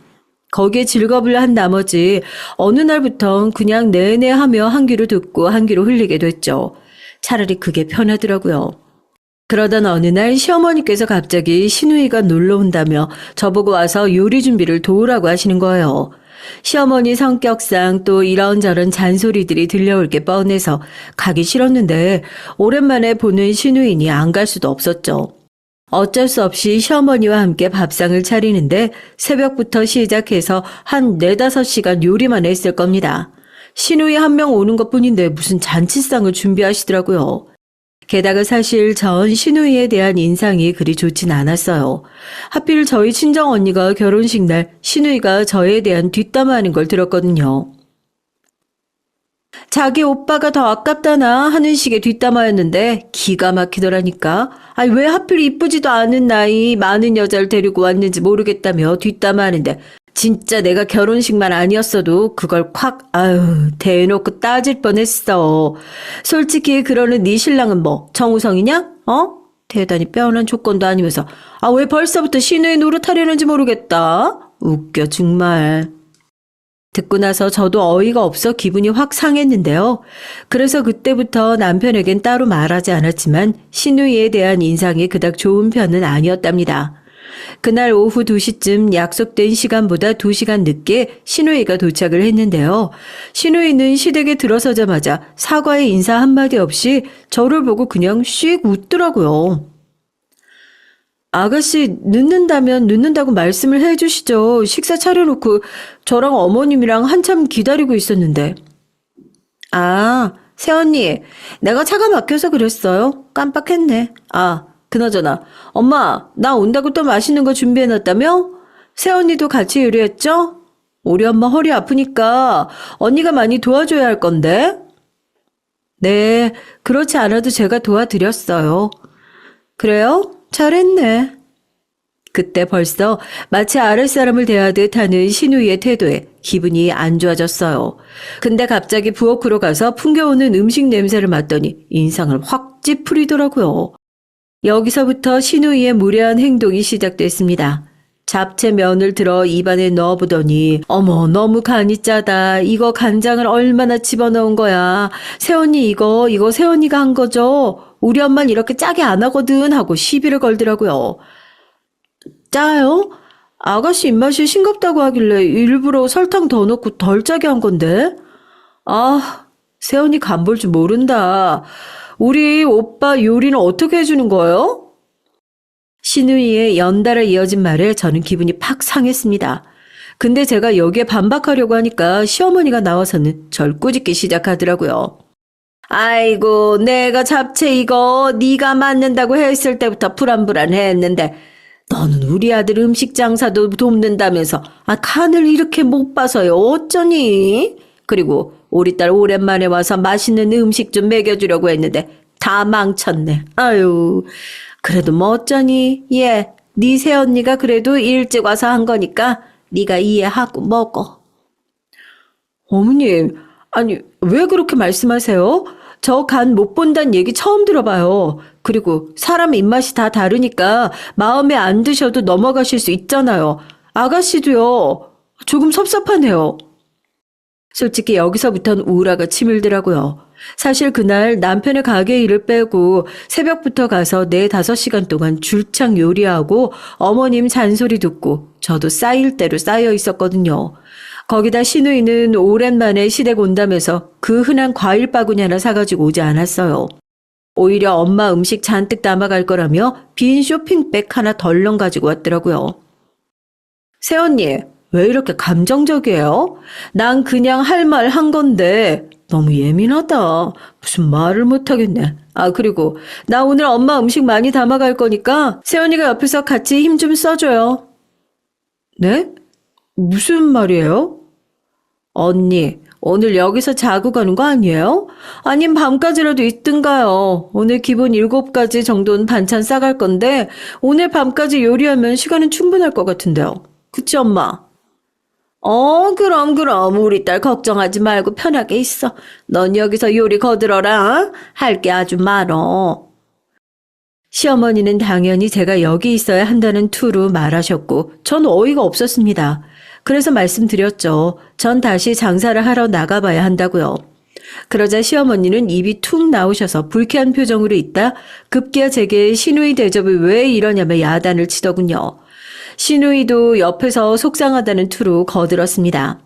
거기에 즐겁을 한 나머지 어느 날부턴 그냥 내내 하며 한 귀로 듣고 한 귀로 흘리게 됐죠. 차라리 그게 편하더라고요. 그러던 어느 날 시어머니께서 갑자기 시누이가 놀러 온다며 저보고 와서 요리 준비를 도우라고 하시는 거예요. 시어머니 성격상 또 이런저런 잔소리들이 들려올 게 뻔해서 가기 싫었는데 오랜만에 보는 시누이니 안 갈 수도 없었죠. 어쩔 수 없이 시어머니와 함께 밥상을 차리는데 새벽부터 시작해서 한 4-5시간 요리만 했을 겁니다. 시누이 한 명 오는 것뿐인데 무슨 잔치상을 준비하시더라고요. 게다가 사실 전 시누이에 대한 인상이 그리 좋진 않았어요. 하필 저희 친정언니가 결혼식 날 시누이가 저에 대한 뒷담화하는 걸 들었거든요. 자기 오빠가 더 아깝다나 하는 식의 뒷담화였는데 기가 막히더라니까. 아니 왜 하필 이쁘지도 않은 나이 많은 여자를 데리고 왔는지 모르겠다며 뒷담화하는데 진짜 내가 결혼식만 아니었어도 그걸 콱 대놓고 따질 뻔했어. 솔직히 그러는 네 신랑은 뭐 정우성이냐? 대단히 빼어난 조건도 아니면서 왜 벌써부터 시누이 노릇하려는지 모르겠다. 웃겨 정말. 듣고 나서 저도 어이가 없어 기분이 확 상했는데요. 그래서 그때부터 남편에겐 따로 말하지 않았지만 시누이에 대한 인상이 그닥 좋은 편은 아니었답니다. 그날 오후 2시쯤 약속된 시간보다 2시간 늦게 시누이가 도착을 했는데요. 시누이는 시댁에 들어서자마자 사과의 인사 한마디 없이 저를 보고 그냥 씩 웃더라고요. 아가씨 늦는다면 늦는다고 말씀을 해주시죠. 식사 차려놓고 저랑 어머님이랑 한참 기다리고 있었는데. 새언니, 내가 차가 막혀서 그랬어요. 깜빡했네. 그나저나 엄마 나 온다고 또 맛있는 거 준비해놨다며? 새언니도 같이 요리했죠? 우리 엄마 허리 아프니까 언니가 많이 도와줘야 할 건데. 네, 그렇지 않아도 제가 도와드렸어요. 그래요? 잘했네. 그때 벌써 마치 아랫사람을 대하듯 하는 시누이의 태도에 기분이 안 좋아졌어요. 근데 갑자기 부엌으로 가서 풍겨오는 음식 냄새를 맡더니 인상을 확 찌푸리더라고요. 여기서부터 시누이의 무례한 행동이 시작됐습니다. 잡채 면을 들어 입안에 넣어보더니 어머 너무 간이 짜다. 이거 간장을 얼마나 집어넣은 거야. 새언니 이거 새언니가 한 거죠. 우리 엄마는 이렇게 짜게 안 하거든 하고 시비를 걸더라고요. 짜요? 아가씨 입맛이 싱겁다고 하길래 일부러 설탕 더 넣고 덜 짜게 한 건데. 아, 세연이 간 볼 줄 모른다. 우리 오빠 요리는 어떻게 해주는 거예요? 신우이의 연달아 이어진 말에 저는 기분이 팍 상했습니다. 근데 제가 여기에 반박하려고 하니까 시어머니가 나와서는 절 꾸짖기 시작하더라고요. 아이고, 내가 잡채 이거 네가 만든다고 했을 때부터 불안불안했는데 너는 우리 아들 음식 장사도 돕는다면서 간을 이렇게 못 봐서요. 어쩌니? 그리고 우리 딸 오랜만에 와서 맛있는 음식 좀 먹여주려고 했는데 다 망쳤네. 아유, 그래도 뭐 어쩌니? 예, 네 새언니가 그래도 일찍 와서 한 거니까 네가 이해하고 먹어. 어머님, 아니 왜 그렇게 말씀하세요? 저 간 못 본다는 얘기 처음 들어봐요. 그리고 사람 입맛이 다 다르니까 마음에 안 드셔도 넘어가실 수 있잖아요. 아가씨도요. 조금 섭섭하네요. 솔직히 여기서부터는 우울화가 치밀더라고요. 사실 그날 남편의 가게 일을 빼고 새벽부터 가서 4-5시간 동안 줄창 요리하고 어머님 잔소리 듣고 저도 쌓일 대로 쌓여 있었거든요. 거기다 시누이는 오랜만에 시댁 온다면서 그 흔한 과일 바구니 하나 사가지고 오지 않았어요. 오히려 엄마 음식 잔뜩 담아갈 거라며 빈 쇼핑백 하나 덜렁 가지고 왔더라고요. 새언니, 왜 이렇게 감정적이에요? 난 그냥 할 말 한 건데 너무 예민하다. 무슨 말을 못하겠네. 그리고 나 오늘 엄마 음식 많이 담아갈 거니까 새언니가 옆에서 같이 힘 좀 써줘요. 네? 무슨 말이에요? 언니, 오늘 여기서 자고 가는 거 아니에요? 아님 밤까지라도 있든가요. 오늘 기본 7가지 정도는 반찬 싸갈 건데 오늘 밤까지 요리하면 시간은 충분할 것 같은데요. 그치 엄마? 그럼 우리 딸 걱정하지 말고 편하게 있어. 넌 여기서 요리 거들어라. 할 게 아주 많어. 시어머니는 당연히 제가 여기 있어야 한다는 투로 말하셨고 전 어이가 없었습니다. 그래서 말씀드렸죠. 전 다시 장사를 하러 나가봐야 한다고요. 그러자 시어머니는 입이 툭 나오셔서 불쾌한 표정으로 있다 급기야 제게 시누이 대접을 왜 이러냐며 야단을 치더군요. 시누이도 옆에서 속상하다는 투로 거들었습니다.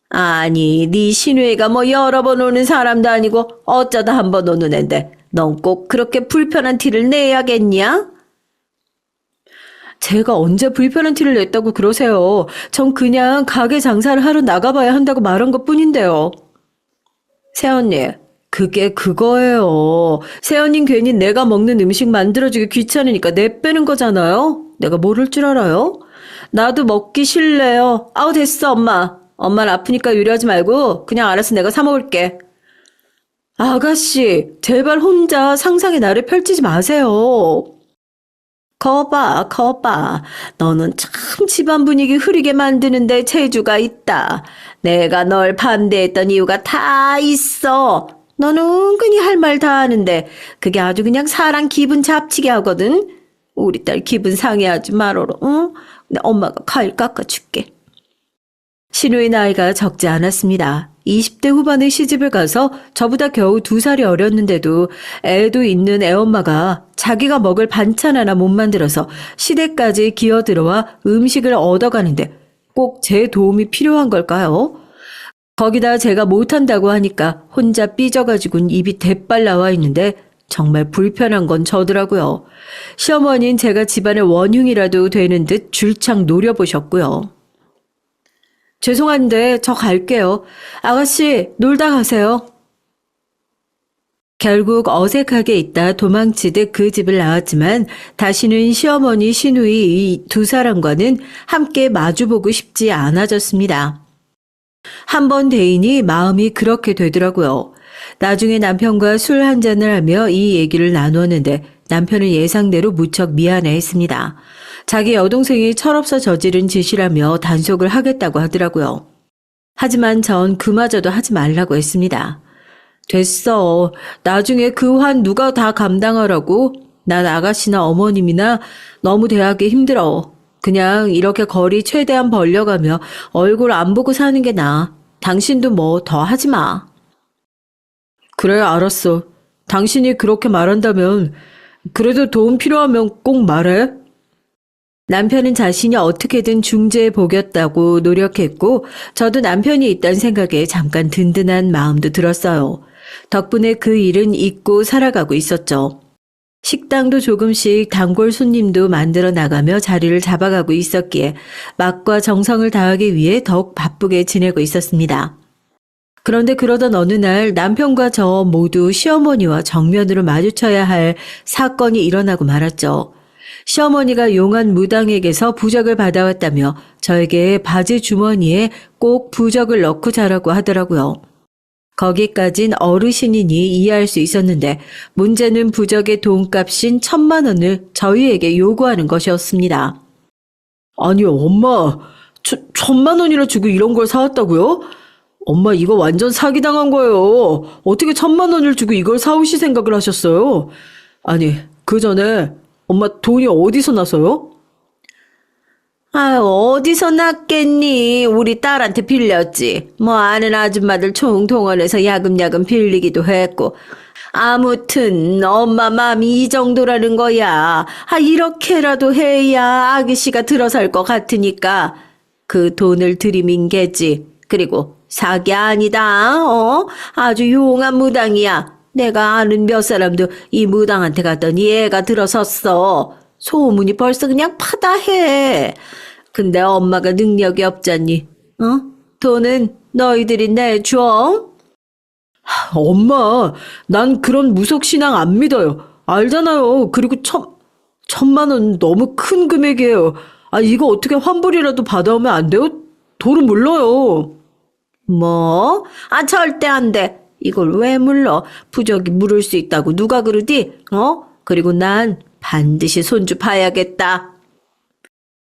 아니, 네 시누이가 뭐 여러 번 오는 사람도 아니고 어쩌다 한 번 오는 앤데 넌 꼭 그렇게 불편한 티를 내야겠냐? 제가 언제 불편한 티를 냈다고 그러세요. 전 그냥 가게 장사를 하러 나가봐야 한다고 말한 것뿐인데요. 새언니, 그게 그거예요. 새언니 괜히 내가 먹는 음식 만들어주기 귀찮으니까 내빼는 거잖아요. 내가 모를 줄 알아요? 나도 먹기 싫래요. 됐어 엄마. 엄마는 아프니까 요리하지 말고 그냥 알아서 내가 사 먹을게. 아가씨, 제발 혼자 상상의 나를 펼치지 마세요. 거봐. 너는 참 집안 분위기 흐리게 만드는데 재주가 있다. 내가 널 반대했던 이유가 다 있어. 너는 은근히 할 말 다 하는데 그게 아주 그냥 사람 기분 잡치게 하거든. 우리 딸 기분 상해하지 말어라. 응? 엄마가 과일 깎아줄게. 시누이 나이가 적지 않았습니다. 20대 후반에 시집을 가서 저보다 겨우 2살이 어렸는데도 애도 있는 애엄마가 자기가 먹을 반찬 하나 못 만들어서 시댁까지 기어들어와 음식을 얻어가는데 꼭 제 도움이 필요한 걸까요? 거기다 제가 못한다고 하니까 혼자 삐져가지고는 입이 대빨 나와 있는데 정말 불편한 건 저더라고요. 시어머니는 제가 집안의 원흉이라도 되는 듯 줄창 노려보셨고요. 죄송한데 저 갈게요. 아가씨 놀다 가세요. 결국 어색하게 있다 도망치듯 그 집을 나왔지만 다시는 시어머니 시누이 이 2사람과는 함께 마주보고 싶지 않아졌습니다. 한 번 대이니 마음이 그렇게 되더라고요. 나중에 남편과 술 한잔을 하며 이 얘기를 나누었는데 남편은 예상대로 무척 미안해했습니다. 자기 여동생이 철없어 저지른 짓이라며 단속을 하겠다고 하더라고요. 하지만 전 그마저도 하지 말라고 했습니다. 됐어. 나중에 그 환 누가 다 감당하라고? 난 아가씨나 어머님이나 너무 대하기 힘들어. 그냥 이렇게 거리 최대한 벌려가며 얼굴 안 보고 사는 게 나아. 당신도 뭐 더 하지 마. 그래, 알았어. 당신이 그렇게 말한다면 그래도 도움 필요하면 꼭 말해. 남편은 자신이 어떻게든 중재해 보겠다고 노력했고, 저도 남편이 있다는 생각에 잠깐 든든한 마음도 들었어요. 덕분에 그 일은 잊고 살아가고 있었죠. 식당도 조금씩 단골 손님도 만들어 나가며 자리를 잡아가고 있었기에 맛과 정성을 다하기 위해 더욱 바쁘게 지내고 있었습니다. 그런데 그러던 어느 날 남편과 저 모두 시어머니와 정면으로 마주쳐야 할 사건이 일어나고 말았죠. 시어머니가 용한 무당에게서 부적을 받아왔다며 저에게 바지 주머니에 꼭 부적을 넣고 자라고 하더라고요. 거기까진 어르신이니 이해할 수 있었는데 문제는 부적의 돈값인 1,000만 원을 저희에게 요구하는 것이었습니다. 아니, 엄마, 1,000만 원이나 주고 이런 걸 사왔다고요? 엄마, 이거 완전 사기당한 거예요. 어떻게 1,000만 원을 주고 이걸 사오실 생각을 하셨어요? 아니, 그 전에 엄마 돈이 어디서 나서요? 어디서 났겠니? 우리 딸한테 빌렸지. 뭐 아는 아줌마들 총동원해서 야금야금 빌리기도 했고. 아무튼 엄마 마음이 이 정도라는 거야. 이렇게라도 해야 아기씨가 들어설 것 같으니까 그 돈을 들이민 게지. 그리고 사기 아니다. 아주 용한 무당이야. 내가 아는 몇 사람도 이 무당한테 갔더니 얘가 들어섰어. 소문이 벌써 그냥 파다해. 근데 엄마가 능력이 없잖니. 돈은 너희들이 내줘. 엄마, 난 그런 무속신앙 안 믿어요. 알잖아요. 그리고 1,000만 원 너무 큰 금액이에요. 이거 어떻게 환불이라도 받아오면 안 돼요? 돈은 물러요. 뭐? 절대 안 돼. 이걸 왜 물러? 부적이 물을 수 있다고 누가 그러디? 그리고 난 반드시 손주 봐야겠다.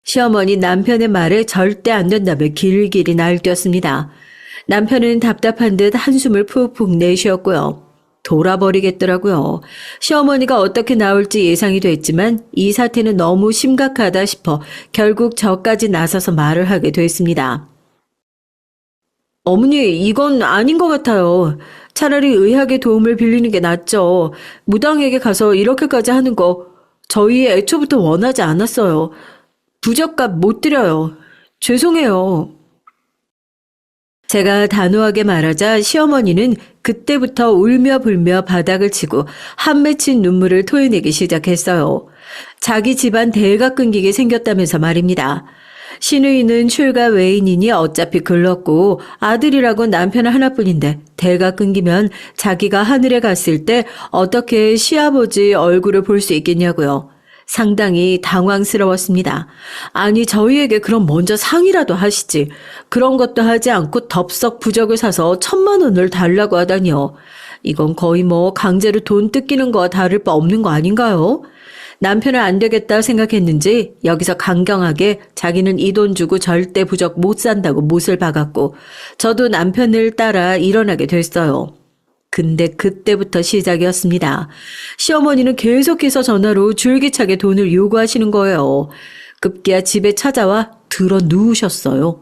시어머니 남편의 말에 절대 안 된다며 길길이 날뛰었습니다. 남편은 답답한 듯 한숨을 푹푹 내쉬었고요. 돌아버리겠더라고요. 시어머니가 어떻게 나올지 예상이 됐지만 이 사태는 너무 심각하다 싶어 결국 저까지 나서서 말을 하게 됐습니다. 어머니, 이건 아닌 것 같아요. 차라리 의학의 도움을 빌리는 게 낫죠. 무당에게 가서 이렇게까지 하는 거 저희 애초부터 원하지 않았어요. 부적값 못 드려요. 죄송해요. 제가 단호하게 말하자 시어머니는 그때부터 울며 불며 바닥을 치고 한 맺힌 눈물을 토해내기 시작했어요. 자기 집안 대가 끊기게 생겼다면서 말입니다. 시누이는 출가 외인이니 어차피 글렀고 아들이라고 남편 하나뿐인데 대가 끊기면 자기가 하늘에 갔을 때 어떻게 시아버지 얼굴을 볼 수 있겠냐고요. 상당히 당황스러웠습니다. 아니, 저희에게 그럼 먼저 상의라도 하시지. 그런 것도 하지 않고 덥석 부적을 사서 1,000만 원을 달라고 하다니요. 이건 거의 강제로 돈 뜯기는 거와 다를 바 없는 거 아닌가요? 남편은 안 되겠다 생각했는지 여기서 강경하게 자기는 이 돈 주고 절대 부적 못 산다고 못을 박았고 저도 남편을 따라 일어나게 됐어요. 근데 그때부터 시작이었습니다. 시어머니는 계속해서 전화로 줄기차게 돈을 요구하시는 거예요. 급기야 집에 찾아와 들어 누우셨어요.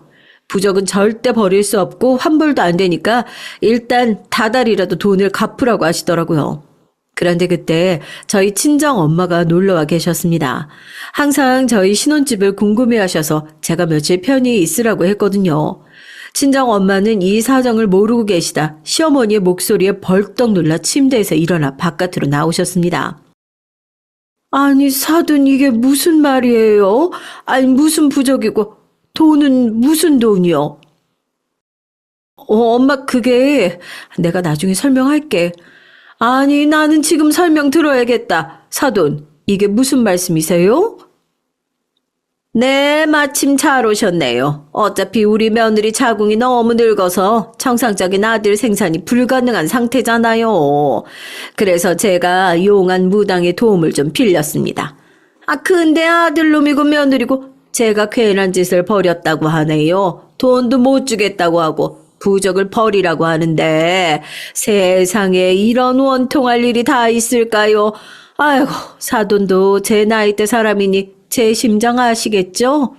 부적은 절대 버릴 수 없고 환불도 안 되니까 일단 다달이라도 돈을 갚으라고 하시더라고요. 그런데 그때 저희 친정 엄마가 놀러와 계셨습니다. 항상 저희 신혼집을 궁금해하셔서 제가 며칠 편히 있으라고 했거든요. 친정 엄마는 이 사정을 모르고 계시다 시어머니의 목소리에 벌떡 놀라 침대에서 일어나 바깥으로 나오셨습니다. 아니, 사돈, 이게 무슨 말이에요? 아니, 무슨 부적이고 돈은 무슨 돈이요? 엄마, 그게 내가 나중에 설명할게. 아니, 나는 지금 설명 들어야겠다. 사돈, 이게 무슨 말씀이세요? 네, 마침 잘 오셨네요. 어차피 우리 며느리 자궁이 너무 늙어서 정상적인 아들 생산이 불가능한 상태잖아요. 그래서 제가 용한 무당의 도움을 좀 빌렸습니다. 근데 아들놈이고 며느리고 제가 괜한 짓을 벌였다고 하네요. 돈도 못 주겠다고 하고 부적을 버리라고 하는데 세상에 이런 원통할 일이 다 있을까요? 아이고, 사돈도 제 나이 때 사람이니 제 심정 아시겠죠?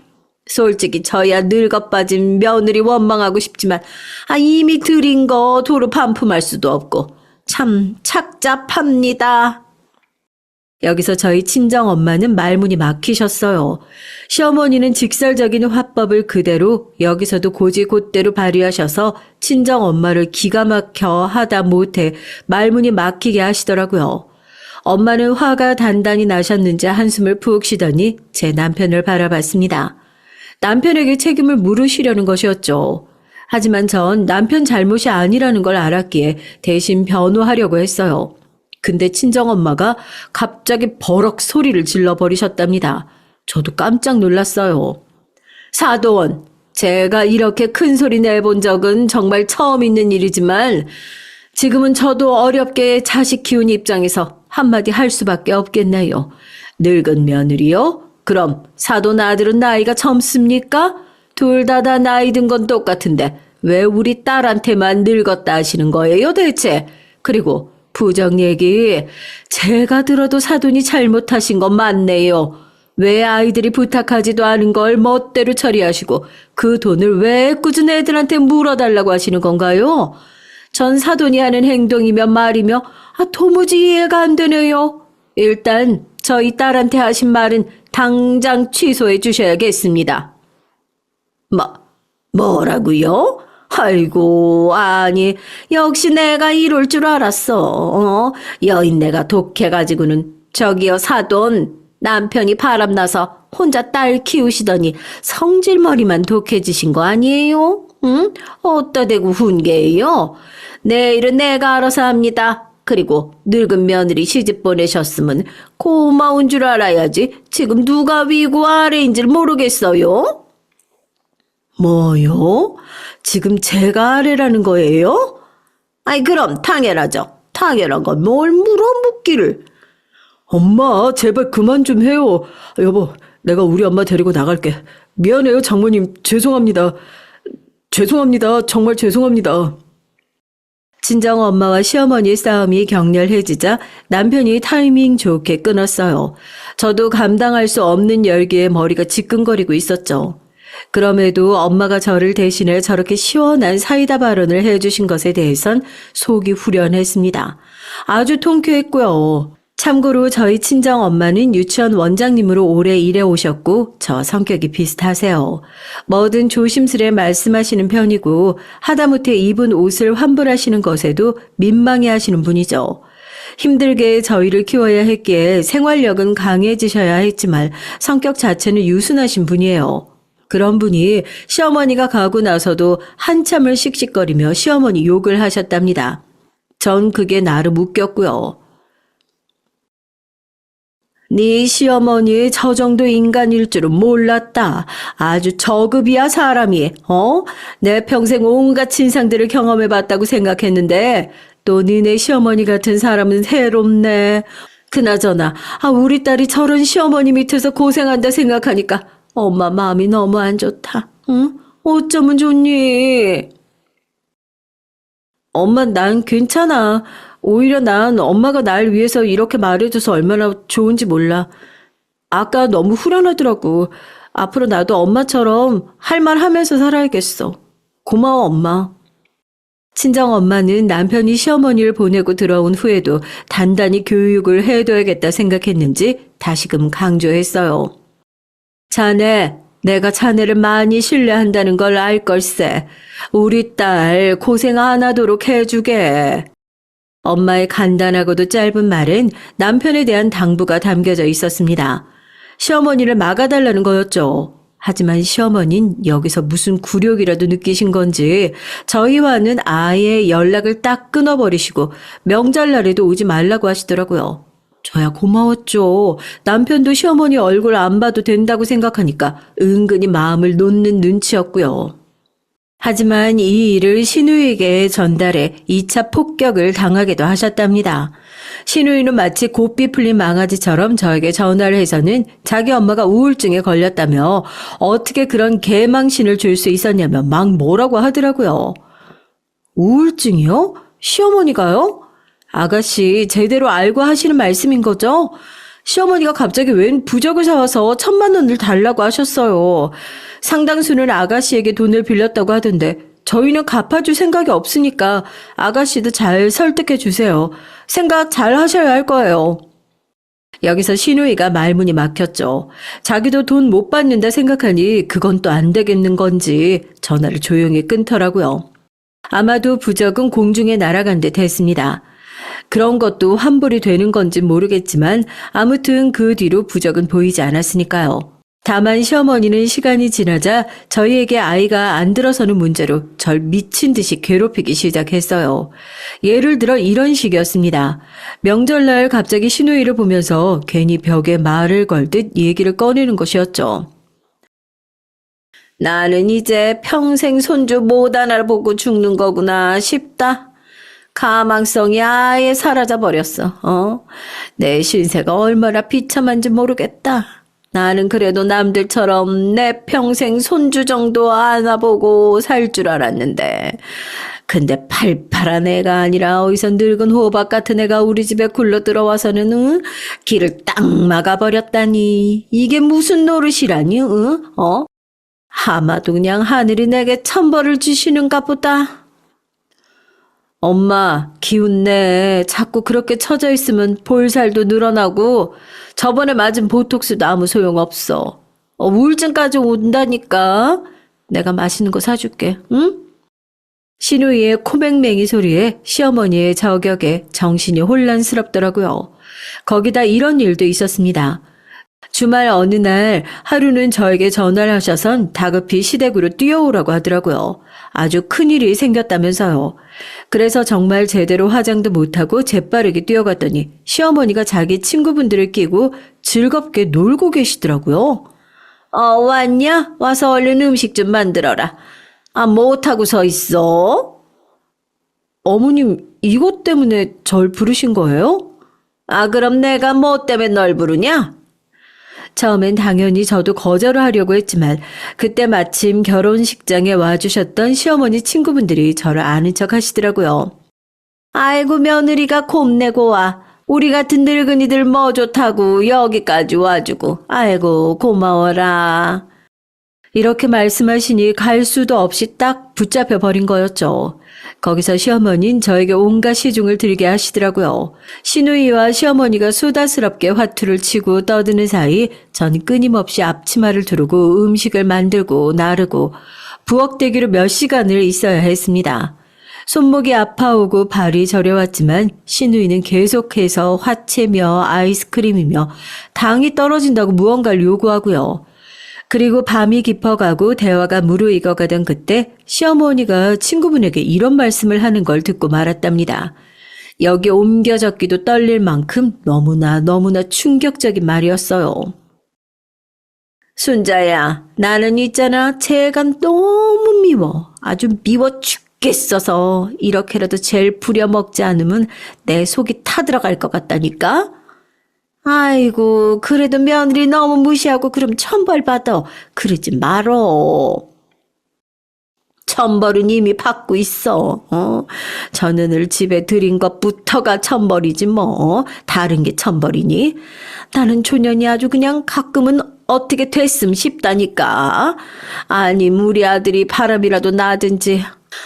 솔직히 저야 늙어 빠진 며느리 원망하고 싶지만 이미 들인 거 도로 반품할 수도 없고 참 착잡합니다. 여기서 저희 친정엄마는 말문이 막히셨어요. 시어머니는 직설적인 화법을 그대로 여기서도 고지곧대로 발휘하셔서 친정엄마를 기가 막혀 하다 못해 말문이 막히게 하시더라고요. 엄마는 화가 단단히 나셨는지 한숨을 푹 쉬더니 제 남편을 바라봤습니다. 남편에게 책임을 물으시려는 것이었죠. 하지만 전 남편 잘못이 아니라는 걸 알았기에 대신 변호하려고 했어요. 근데 친정엄마가 갑자기 버럭 소리를 질러버리셨답니다. 저도 깜짝 놀랐어요. 사돈, 제가 이렇게 큰 소리 내본 적은 정말 처음 있는 일이지만 지금은 저도 어렵게 자식 키운 입장에서 한마디 할 수밖에 없겠네요. 늙은 며느리요? 그럼 사돈 아들은 나이가 젊습니까? 둘 다 나이 든 건 똑같은데 왜 우리 딸한테만 늙었다 하시는 거예요 대체? 그리고 부정 얘기, 제가 들어도 사돈이 잘못하신 건 맞네요. 왜 아이들이 부탁하지도 않은 걸 멋대로 처리하시고 그 돈을 왜 꾸준 애들한테 물어달라고 하시는 건가요? 전 사돈이 하는 행동이며 말이며 도무지 이해가 안 되네요. 일단 저희 딸한테 하신 말은 당장 취소해 주셔야겠습니다. 뭐라고요? 아이고, 아니, 역시 내가 이럴 줄 알았어. 여인네가 독해가지고는 저기요, 사돈. 남편이 바람나서 혼자 딸 키우시더니 성질머리만 독해지신 거 아니에요? 응? 어따 대고 훈계예요? 내일은 내가 알아서 합니다. 그리고 늙은 며느리 시집 보내셨으면 고마운 줄 알아야지. 지금 누가 위고 아래인지를 모르겠어요? 뭐요? 지금 제가 아래라는 거예요? 아이 그럼 당연하죠. 당연한 건 뭘 물어묻기를. 엄마, 제발 그만 좀 해요. 여보, 내가 우리 엄마 데리고 나갈게. 미안해요, 장모님. 죄송합니다. 죄송합니다. 정말 죄송합니다. 친정 엄마와 시어머니 싸움이 격렬해지자 남편이 타이밍 좋게 끊었어요. 저도 감당할 수 없는 열기에 머리가 지끈거리고 있었죠. 그럼에도 엄마가 저를 대신해 저렇게 시원한 사이다 발언을 해주신 것에 대해선 속이 후련했습니다. 아주 통쾌했고요. 참고로 저희 친정 엄마는 유치원 원장님으로 오래 일해오셨고 저 성격이 비슷하세요. 뭐든 조심스레 말씀하시는 편이고 하다못해 입은 옷을 환불하시는 것에도 민망해하시는 분이죠. 힘들게 저희를 키워야 했기에 생활력은 강해지셔야 했지만 성격 자체는 유순하신 분이에요. 그런 분이 시어머니가 가고 나서도 한참을 씩씩거리며 시어머니 욕을 하셨답니다. 전 그게 나름 웃겼고요. 네 시어머니 저 정도 인간일 줄은 몰랐다. 아주 저급이야 사람이. 내 평생 온갖 진상들을 경험해봤다고 생각했는데 또 니네 시어머니 같은 사람은 새롭네. 그나저나 우리 딸이 저런 시어머니 밑에서 고생한다 생각하니까 엄마 마음이 너무 안 좋다. 응? 어쩌면 좋니? 엄마 난 괜찮아. 오히려 난 엄마가 날 위해서 이렇게 말해줘서 얼마나 좋은지 몰라. 아까 너무 후련하더라고. 앞으로 나도 엄마처럼 할 말 하면서 살아야겠어. 고마워 엄마. 친정엄마는 남편이 시어머니를 보내고 들어온 후에도 단단히 교육을 해둬야겠다 생각했는지 다시금 강조했어요. 자네, 내가 자네를 많이 신뢰한다는 걸 알 걸세. 우리 딸 고생 안 하도록 해주게. 엄마의 간단하고도 짧은 말엔 남편에 대한 당부가 담겨져 있었습니다. 시어머니를 막아달라는 거였죠. 하지만 시어머니는 여기서 무슨 굴욕이라도 느끼신 건지 저희와는 아예 연락을 딱 끊어버리시고 명절날에도 오지 말라고 하시더라고요. 저야 고마웠죠. 남편도 시어머니 얼굴 안 봐도 된다고 생각하니까 은근히 마음을 놓는 눈치였고요. 하지만 이 일을 신우이에게 전달해 2차 폭격을 당하기도 하셨답니다. 신우이는 마치 고삐 풀린 망아지처럼 저에게 전화를 해서는 자기 엄마가 우울증에 걸렸다며 어떻게 그런 개망신을 줄 수 있었냐며 막 뭐라고 하더라고요. 우울증이요? 시어머니가요? 아가씨 제대로 알고 하시는 말씀인 거죠? 시어머니가 갑자기 웬 부적을 사와서 1,000,000원을 달라고 하셨어요. 상당수는 아가씨에게 돈을 빌렸다고 하던데 저희는 갚아줄 생각이 없으니까 아가씨도 잘 설득해 주세요. 생각 잘 하셔야 할 거예요. 여기서 신우이가 말문이 막혔죠. 자기도 돈 못 받는다 생각하니 그건 또 안 되겠는 건지 전화를 조용히 끊더라고요. 아마도 부적은 공중에 날아간 듯 했습니다. 그런 것도 환불이 되는 건지 모르겠지만 아무튼 그 뒤로 부적은 보이지 않았으니까요. 다만 시어머니는 시간이 지나자 저희에게 아이가 안 들어서는 문제로 절 미친 듯이 괴롭히기 시작했어요. 예를 들어 이런 식이었습니다. 명절날 갑자기 시누이를 보면서 괜히 벽에 말을 걸듯 얘기를 꺼내는 것이었죠. 나는 이제 평생 손주 못 알아보고 죽는 거구나 싶다. 가망성이 아예 사라져 버렸어. 내 신세가 얼마나 비참한지 모르겠다. 나는 그래도 남들처럼 내 평생 손주 정도 안아보고 살 줄 알았는데. 근데 팔팔한 애가 아니라 어디서 늙은 호박 같은 애가 우리 집에 굴러 들어와서는 길을 딱 막아버렸다니. 이게 무슨 노릇이라니? 아마도 그냥 하늘이 내게 천벌을 주시는가 보다. 엄마, 기운 내. 자꾸 그렇게 처져 있으면 볼살도 늘어나고 저번에 맞은 보톡스도 아무 소용없어. 우울증까지 온다니까. 내가 맛있는 거 사줄게, 응? 신우이의 코맹맹이 소리에 시어머니의 저격에 정신이 혼란스럽더라고요. 거기다 이런 일도 있었습니다. 주말 어느 날 하루는 저에게 전화를 하셔선 다급히 시댁으로 뛰어오라고 하더라고요. 아주 큰일이 생겼다면서요. 그래서 정말 제대로 화장도 못하고 재빠르게 뛰어갔더니 시어머니가 자기 친구분들을 끼고 즐겁게 놀고 계시더라고요. 왔냐? 와서 얼른 음식 좀 만들어라. 못하고 서 있어? 어머님, 이것 때문에 절 부르신 거예요? 그럼 내가 뭐 때문에 널 부르냐? 처음엔 당연히 저도 거절을 하려고 했지만 그때 마침 결혼식장에 와주셨던 시어머니 친구분들이 저를 아는 척 하시더라고요. 아이고 며느리가 곱내고 와. 우리 같은 늙은이들 뭐 좋다고 여기까지 와주고. 아이고 고마워라. 이렇게 말씀하시니 갈 수도 없이 딱 붙잡혀 버린 거였죠. 거기서 시어머니는 저에게 온갖 시중을 들게 하시더라고요. 시누이와 시어머니가 수다스럽게 화투를 치고 떠드는 사이 전 끊임없이 앞치마를 두르고 음식을 만들고 나르고 부엌대기로 몇 시간을 있어야 했습니다. 손목이 아파오고 발이 저려왔지만 시누이는 계속해서 화채며 아이스크림이며 당이 떨어진다고 무언가를 요구하고요. 그리고 밤이 깊어가고 대화가 무르익어가던 그때 시어머니가 친구분에게 이런 말씀을 하는 걸 듣고 말았답니다. 여기 옮겨 적기도 떨릴 만큼 너무나 충격적인 말이었어요. 순자야, 나는 있잖아. 쟤가 너무 미워. 아주 미워 죽겠어서 이렇게라도 젤 부려 먹지 않으면 내 속이 타들어갈 것 같다니까? 아이고, 그래도 며느리 너무 무시하고 그럼 천벌 받아. 그러지 말어. 천벌은 이미 받고 있어. 전은을 집에 들인 것부터가 천벌이지 뭐. 다른 게 천벌이니? 나는 초년이 아주 그냥 가끔은 어떻게 됐음 싶다니까. 아니 우리 아들이 바람이라도 나든지.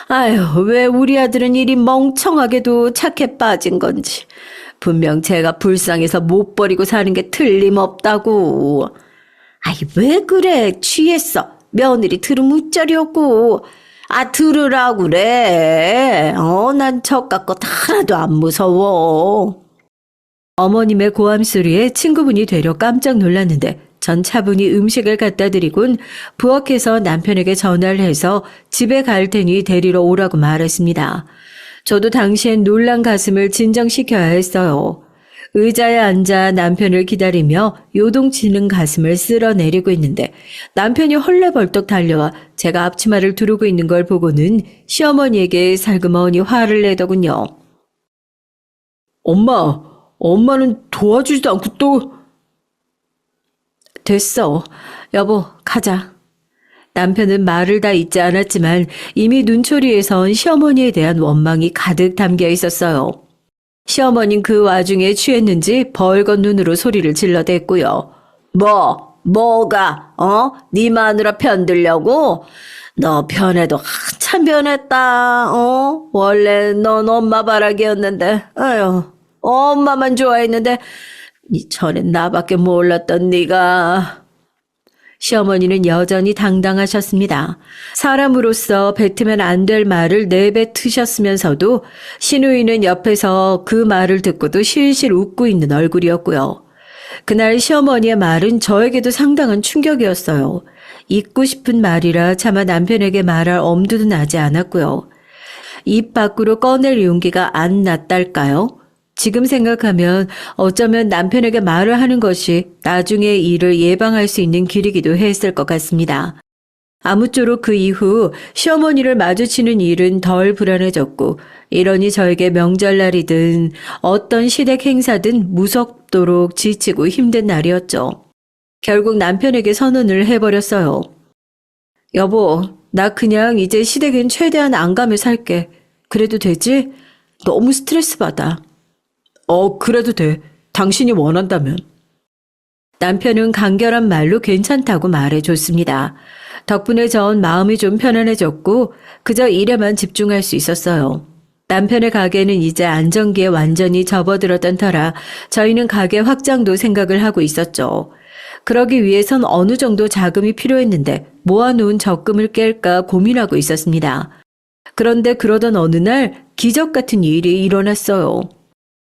아유, 왜 우리 아들은 이리 멍청하게도 착해 빠진 건지. 분명 제가 불쌍해서 못 버리고 사는 게 틀림없다고. 아이, 왜 그래? 취했어. 며느리 들으면 어쩌려고. 들으라고 그래. 난 저 것 하나도 안 무서워. 어머님의 고함 소리에 친구분이 되려 깜짝 놀랐는데 전 차분히 음식을 갖다 드리곤 부엌에서 남편에게 전화를 해서 집에 갈 테니 데리러 오라고 말했습니다. 저도 당시엔 놀란 가슴을 진정시켜야 했어요. 의자에 앉아 남편을 기다리며 요동치는 가슴을 쓸어내리고 있는데 남편이 헐레벌떡 달려와 제가 앞치마를 두르고 있는 걸 보고는 시어머니에게 살그머니 화를 내더군요. 엄마는 도와주지도 않고 또. 됐어. 여보, 가자. 남편은 말을 다 잇지 않았지만 이미 눈초리에선 시어머니에 대한 원망이 가득 담겨 있었어요. 시어머니는 그 와중에 취했는지 벌건 눈으로 소리를 질러댔고요. 뭐가? 네 마누라 편들려고? 너 변해도 한참 변했다. 원래 넌 엄마 바라기였는데. 아유, 엄마만 좋아했는데 전엔 나밖에 몰랐던 네가. 시어머니는 여전히 당당하셨습니다. 사람으로서 뱉으면 안 될 말을 내뱉으셨으면서도 시누이는 옆에서 그 말을 듣고도 실실 웃고 있는 얼굴이었고요. 그날 시어머니의 말은 저에게도 상당한 충격이었어요. 잊고 싶은 말이라 차마 남편에게 말할 엄두도 나지 않았고요. 입 밖으로 꺼낼 용기가 안 났달까요? 지금 생각하면 어쩌면 남편에게 말을 하는 것이 나중에 일을 예방할 수 있는 길이기도 했을 것 같습니다. 아무쪼록 그 이후 시어머니를 마주치는 일은 덜 불안해졌고 이러니 저에게 명절날이든 어떤 시댁 행사든 무섭도록 지치고 힘든 날이었죠. 결국 남편에게 선언을 해버렸어요. 여보, 나 그냥 이제 시댁엔 최대한 안 가며 살게. 그래도 되지? 너무 스트레스 받아. 그래도 돼. 당신이 원한다면. 남편은 간결한 말로 괜찮다고 말해줬습니다. 덕분에 전 마음이 좀 편안해졌고 그저 일에만 집중할 수 있었어요. 남편의 가게는 이제 안정기에 완전히 접어들었던 터라 저희는 가게 확장도 생각을 하고 있었죠. 그러기 위해선 어느 정도 자금이 필요했는데 모아놓은 적금을 깰까 고민하고 있었습니다. 그런데 그러던 어느 날 기적 같은 일이 일어났어요.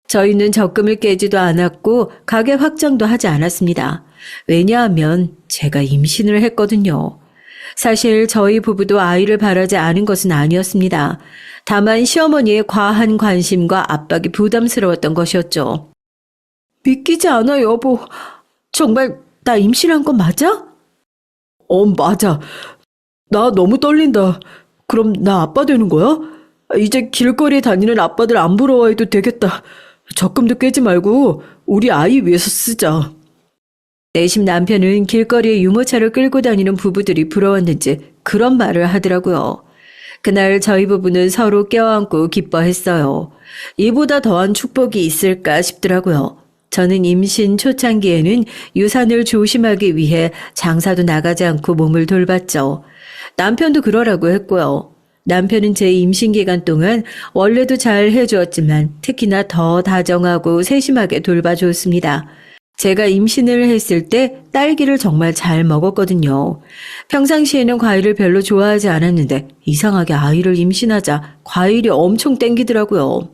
저희는 적금을 깨지도 않았고 가게 확장도 하지 않았습니다. 왜냐하면 제가 임신을 했거든요. 사실 저희 부부도 아이를 바라지 않은 것은 아니었습니다. 다만 시어머니의 과한 관심과 압박이 부담스러웠던 것이었죠. 믿기지 않아, 여보. 정말 나 임신한 거 맞아? 맞아. 나 너무 떨린다. 그럼 나 아빠 되는 거야? 이제 길거리에 다니는 아빠들 안 부러워해도 되겠다. 적금도 깨지 말고 우리 아이 위해서 쓰자. 내심 남편은 길거리에 유모차를 끌고 다니는 부부들이 부러웠는지 그런 말을 하더라고요. 그날 저희 부부는 서로 껴안고 기뻐했어요. 이보다 더한 축복이 있을까 싶더라고요. 저는 임신 초창기에는 유산을 조심하기 위해 장사도 나가지 않고 몸을 돌봤죠. 남편도 그러라고 했고요. 남편은 제 임신 기간 동안 원래도 잘 해주었지만 특히나 더 다정하고 세심하게 돌봐줬습니다. 제가 임신을 했을 때 딸기를 정말 잘 먹었거든요. 평상시에는 과일을 별로 좋아하지 않았는데 이상하게 아이를 임신하자 과일이 엄청 땡기더라고요.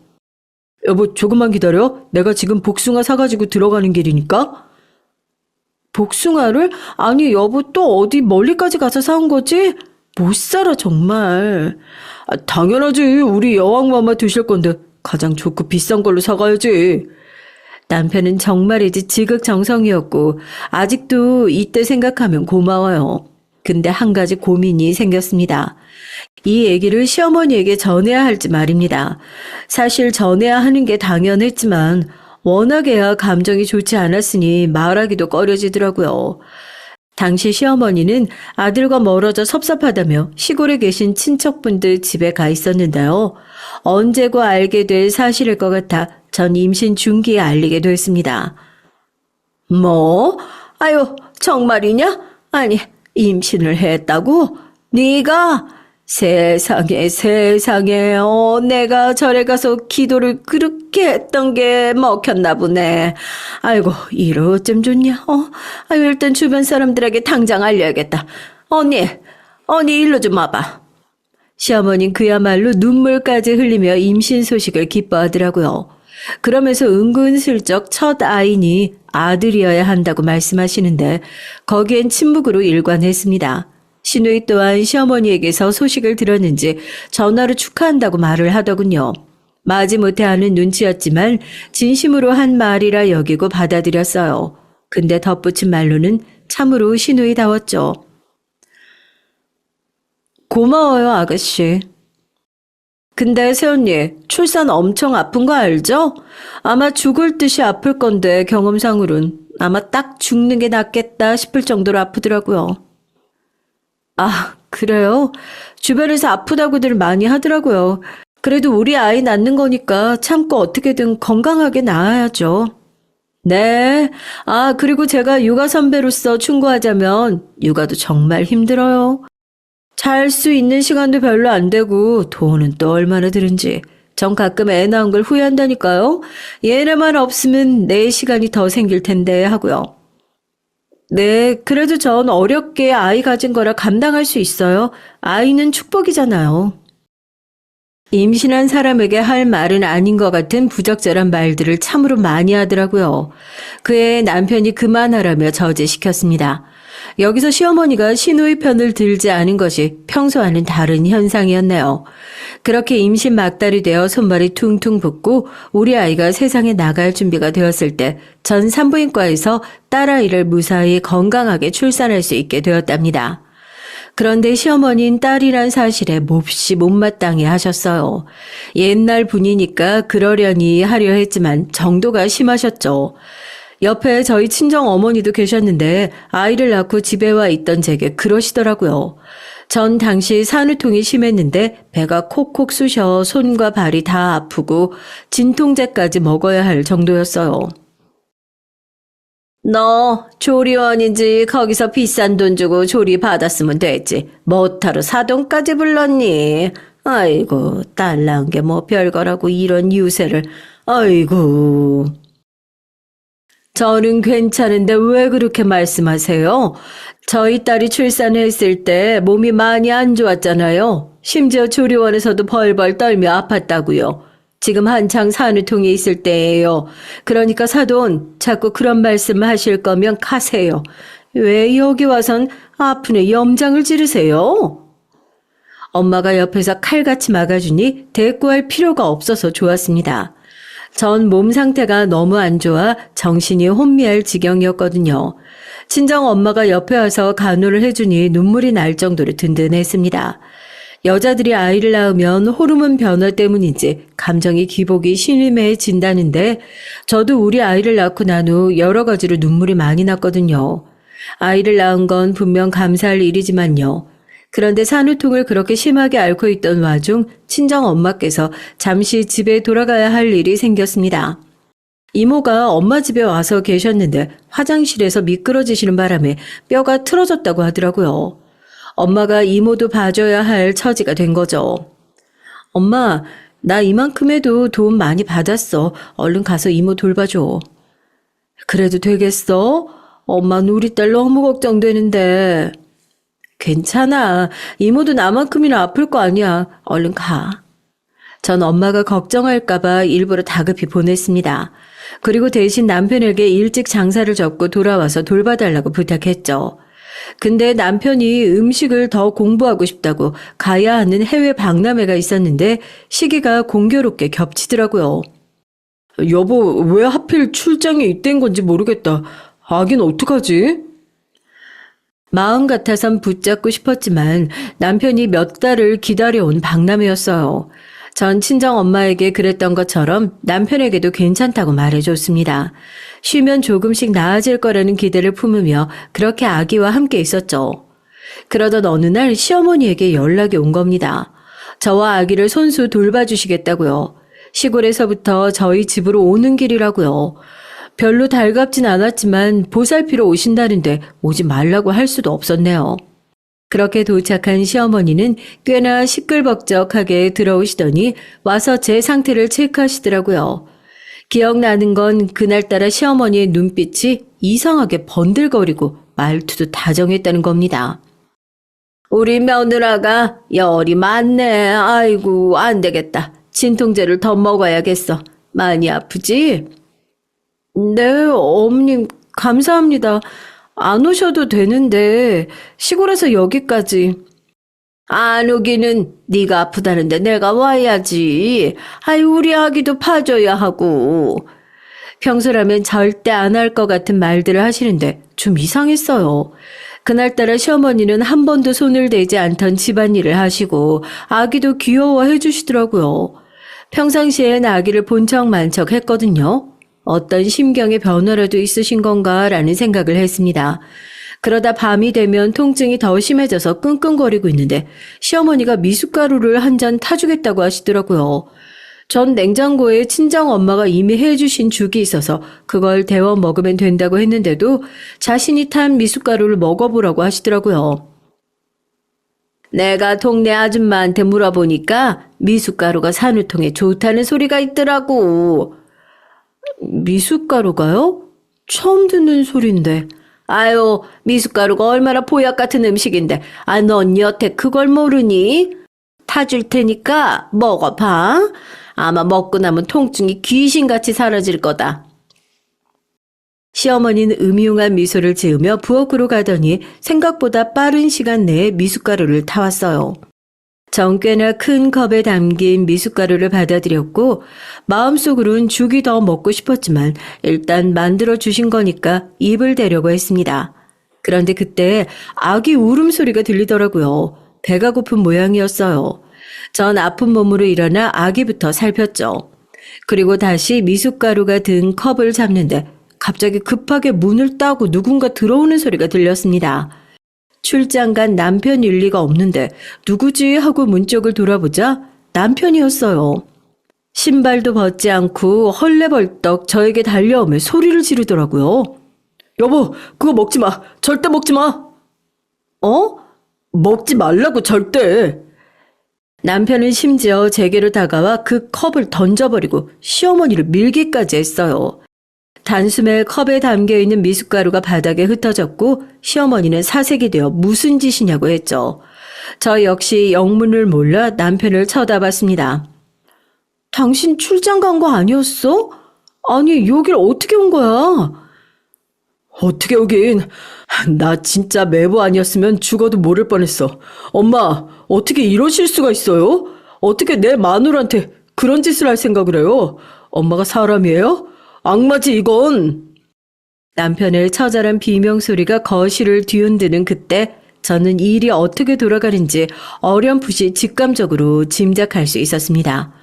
여보, 조금만 기다려. 내가 지금 복숭아 사가지고 들어가는 길이니까. 복숭아를? 아니, 여보 또 어디 멀리까지 가서 사온 거지? 못 살아, 정말. 당연하지. 우리 여왕마마 드실 건데 가장 좋고 비싼 걸로 사가야지. 남편은 정말이지 지극정성이었고 아직도 이때 생각하면 고마워요. 근데 한 가지 고민이 생겼습니다. 이 얘기를 시어머니에게 전해야 할지 말입니다. 사실 전해야 하는 게 당연했지만 워낙에야 감정이 좋지 않았으니 말하기도 꺼려지더라고요. 당시 시어머니는 아들과 멀어져 섭섭하다며 시골에 계신 친척분들 집에 가 있었는데요. 언제고 알게 될 사실일 것 같아 전 임신 중기에 알리게 됐습니다. 뭐? 아유, 정말이냐? 아니, 임신을 했다고? 네가? 세상에 세상에 내가 절에 가서 기도를 그렇게 했던 게 먹혔나 보네. 아이고 이를 어쩜 좋냐. 아유 일단 주변 사람들에게 당장 알려야겠다. 언니 일로 좀 와봐. 시어머니는 그야말로 눈물까지 흘리며 임신 소식을 기뻐하더라고요. 그러면서 은근슬쩍 첫 아이니 아들이어야 한다고 말씀하시는데 거기엔 침묵으로 일관했습니다. 시누이 또한 시어머니에게서 소식을 들었는지 전화로 축하한다고 말을 하더군요. 마지못해 하는 눈치였지만 진심으로 한 말이라 여기고 받아들였어요. 근데 덧붙인 말로는 참으로 시누이다웠죠. 고마워요, 아가씨. 근데 새언니, 출산 엄청 아픈 거 알죠? 아마 죽을 듯이 아플 건데 경험상으론 아마 딱 죽는 게 낫겠다 싶을 정도로 아프더라고요. 아, 그래요? 주변에서 아프다고들 많이 하더라고요. 그래도 우리 아이 낳는 거니까 참고 어떻게든 건강하게 낳아야죠. 네. 그리고 제가 육아 선배로서 충고하자면 육아도 정말 힘들어요. 잘 수 있는 시간도 별로 안 되고 돈은 또 얼마나 드는지. 전 가끔 애 낳은 걸 후회한다니까요. 얘네만 없으면 내 시간이 더 생길 텐데 하고요. 네, 그래도 전 어렵게 아이 가진 거라 감당할 수 있어요. 아이는 축복이잖아요. 임신한 사람에게 할 말은 아닌 것 같은 부적절한 말들을 참으로 많이 하더라고요. 그의 남편이 그만하라며 저지시켰습니다. 여기서 시어머니가 시누이 편을 들지 않은 것이 평소와는 다른 현상이었네요. 그렇게 임신 막달이 되어 손발이 퉁퉁 붓고 우리 아이가 세상에 나갈 준비가 되었을 때 전 산부인과에서 딸아이를 무사히 건강하게 출산할 수 있게 되었답니다. 그런데 시어머니는 딸이란 사실에 몹시 못마땅해 하셨어요. 옛날 분이니까 그러려니 하려 했지만 정도가 심하셨죠. 옆에 저희 친정 어머니도 계셨는데 아이를 낳고 집에 와 있던 제게 그러시더라고요. 전 당시 산후통이 심했는데 배가 콕콕 쑤셔 손과 발이 다 아프고 진통제까지 먹어야 할 정도였어요. 너 조리원인지 거기서 비싼 돈 주고 조리 받았으면 됐지. 뭐하러 사돈까지 불렀니? 아이고, 딸 낳은 게 뭐 별거라고 이런 유세를. 아이고. 저는 괜찮은데 왜 그렇게 말씀하세요? 저희 딸이 출산했을 때 몸이 많이 안 좋았잖아요. 심지어 조리원에서도 벌벌 떨며 아팠다고요. 지금 한창 산후통이 있을 때예요. 그러니까 사돈, 자꾸 그런 말씀 하실 거면 가세요. 왜 여기 와선 아프네 염장을 지르세요? 엄마가 옆에서 칼같이 막아주니 대꾸할 필요가 없어서 좋았습니다. 전 몸 상태가 너무 안 좋아 정신이 혼미할 지경이었거든요. 친정 엄마가 옆에 와서 간호를 해주니 눈물이 날 정도로 든든했습니다. 여자들이 아이를 낳으면 호르몬 변화 때문인지 감정이 기복이 심해진다는데 저도 우리 아이를 낳고 난 후 여러 가지로 눈물이 많이 났거든요. 아이를 낳은 건 분명 감사할 일이지만요. 그런데 산후통을 그렇게 심하게 앓고 있던 와중 친정 엄마께서 잠시 집에 돌아가야 할 일이 생겼습니다. 이모가 엄마 집에 와서 계셨는데 화장실에서 미끄러지시는 바람에 뼈가 틀어졌다고 하더라고요. 엄마가 이모도 봐줘야 할 처지가 된 거죠. 엄마, 나 이만큼 해도 도움 많이 받았어. 얼른 가서 이모 돌봐줘. 그래도 되겠어? 엄마는 우리 딸 너무 걱정되는데. 괜찮아. 이모도 나만큼이나 아플 거 아니야. 얼른 가. 전 엄마가 걱정할까봐 일부러 다급히 보냈습니다. 그리고 대신 남편에게 일찍 장사를 접고 돌아와서 돌봐달라고 부탁했죠. 근데 남편이 음식을 더 공부하고 싶다고 가야 하는 해외 박람회가 있었는데 시기가 공교롭게 겹치더라고요. 여보, 왜 하필 출장이 이때인 건지 모르겠다. 아기는 어떡하지? 마음 같아선 붙잡고 싶었지만 남편이 몇 달을 기다려온 박람회였어요. 전 친정 엄마에게 그랬던 것처럼 남편에게도 괜찮다고 말해줬습니다. 쉬면 조금씩 나아질 거라는 기대를 품으며 그렇게 아기와 함께 있었죠. 그러던 어느 날 시어머니에게 연락이 온 겁니다. 저와 아기를 손수 돌봐주시겠다고요. 시골에서부터 저희 집으로 오는 길이라고요. 별로 달갑진 않았지만 보살피러 오신다는데 오지 말라고 할 수도 없었네요. 그렇게 도착한 시어머니는 꽤나 시끌벅적하게 들어오시더니 와서 제 상태를 체크하시더라고요. 기억나는 건 그날따라 시어머니의 눈빛이 이상하게 번들거리고 말투도 다정했다는 겁니다. 우리 며느라가 열이 많네. 아이고, 안 되겠다. 진통제를 더 먹어야겠어. 많이 아프지? 네, 어머님, 감사합니다. 안 오셔도 되는데 시골에서 여기까지. 안 오기는 네가 아프다는데 내가 와야지. 아이, 우리 아기도 봐줘야 하고. 평소라면 절대 안 할 것 같은 말들을 하시는데 좀 이상했어요. 그날따라 시어머니는 한 번도 손을 대지 않던 집안일을 하시고 아기도 귀여워해 주시더라고요. 평상시엔 아기를 본 척 만 척 했거든요. 어떤 심경의 변화라도 있으신 건가라는 생각을 했습니다. 그러다 밤이 되면 통증이 더 심해져서 끙끙거리고 있는데 시어머니가 미숫가루를 한 잔 타주겠다고 하시더라고요. 전 냉장고에 친정 엄마가 이미 해주신 죽이 있어서 그걸 데워 먹으면 된다고 했는데도 자신이 탄 미숫가루를 먹어보라고 하시더라고요. 내가 동네 아줌마한테 물어보니까 미숫가루가 산후통에 좋다는 소리가 있더라고. 미숫가루가요? 처음 듣는 소린데. 아유, 미숫가루가 얼마나 보약 같은 음식인데, 넌 여태 그걸 모르니? 타줄 테니까 먹어봐. 아마 먹고 나면 통증이 귀신같이 사라질 거다. 시어머니는 음흉한 미소를 지으며 부엌으로 가더니 생각보다 빠른 시간 내에 미숫가루를 타왔어요. 정 꽤나 큰 컵에 담긴 미숫가루를 받아들였고 마음속으론 죽이 더 먹고 싶었지만 일단 만들어 주신 거니까 입을 대려고 했습니다. 그런데 그때 아기 울음소리가 들리더라고요. 배가 고픈 모양이었어요. 전 아픈 몸으로 일어나 아기부터 살폈죠. 그리고 다시 미숫가루가 든 컵을 잡는데 갑자기 급하게 문을 따고 누군가 들어오는 소리가 들렸습니다. 출장 간 남편일 리가 없는데 누구지 하고 문 쪽을 돌아보자 남편이었어요. 신발도 벗지 않고 헐레벌떡 저에게 달려오며 소리를 지르더라고요. 여보, 그거 먹지 마. 절대 먹지 마. 어? 먹지 말라고 절대. 남편은 심지어 제게로 다가와 그 컵을 던져버리고 시어머니를 밀기까지 했어요. 단숨에 컵에 담겨있는 미숫가루가 바닥에 흩어졌고 시어머니는 사색이 되어 무슨 짓이냐고 했죠. 저 역시 영문을 몰라 남편을 쳐다봤습니다. 당신 출장 간 거 아니었어? 아니 여길 어떻게 온 거야? 어떻게 오긴. 나 진짜 매부 아니었으면 죽어도 모를 뻔했어. 엄마, 어떻게 이러실 수가 있어요? 어떻게 내 마누라한테 그런 짓을 할 생각을 해요? 엄마가 사람이에요? 악마지 이건. 남편의 처절한 비명소리가 거실을 뒤흔드는 그때 저는 일이 어떻게 돌아가는지 어렴풋이 직감적으로 짐작할 수 있었습니다.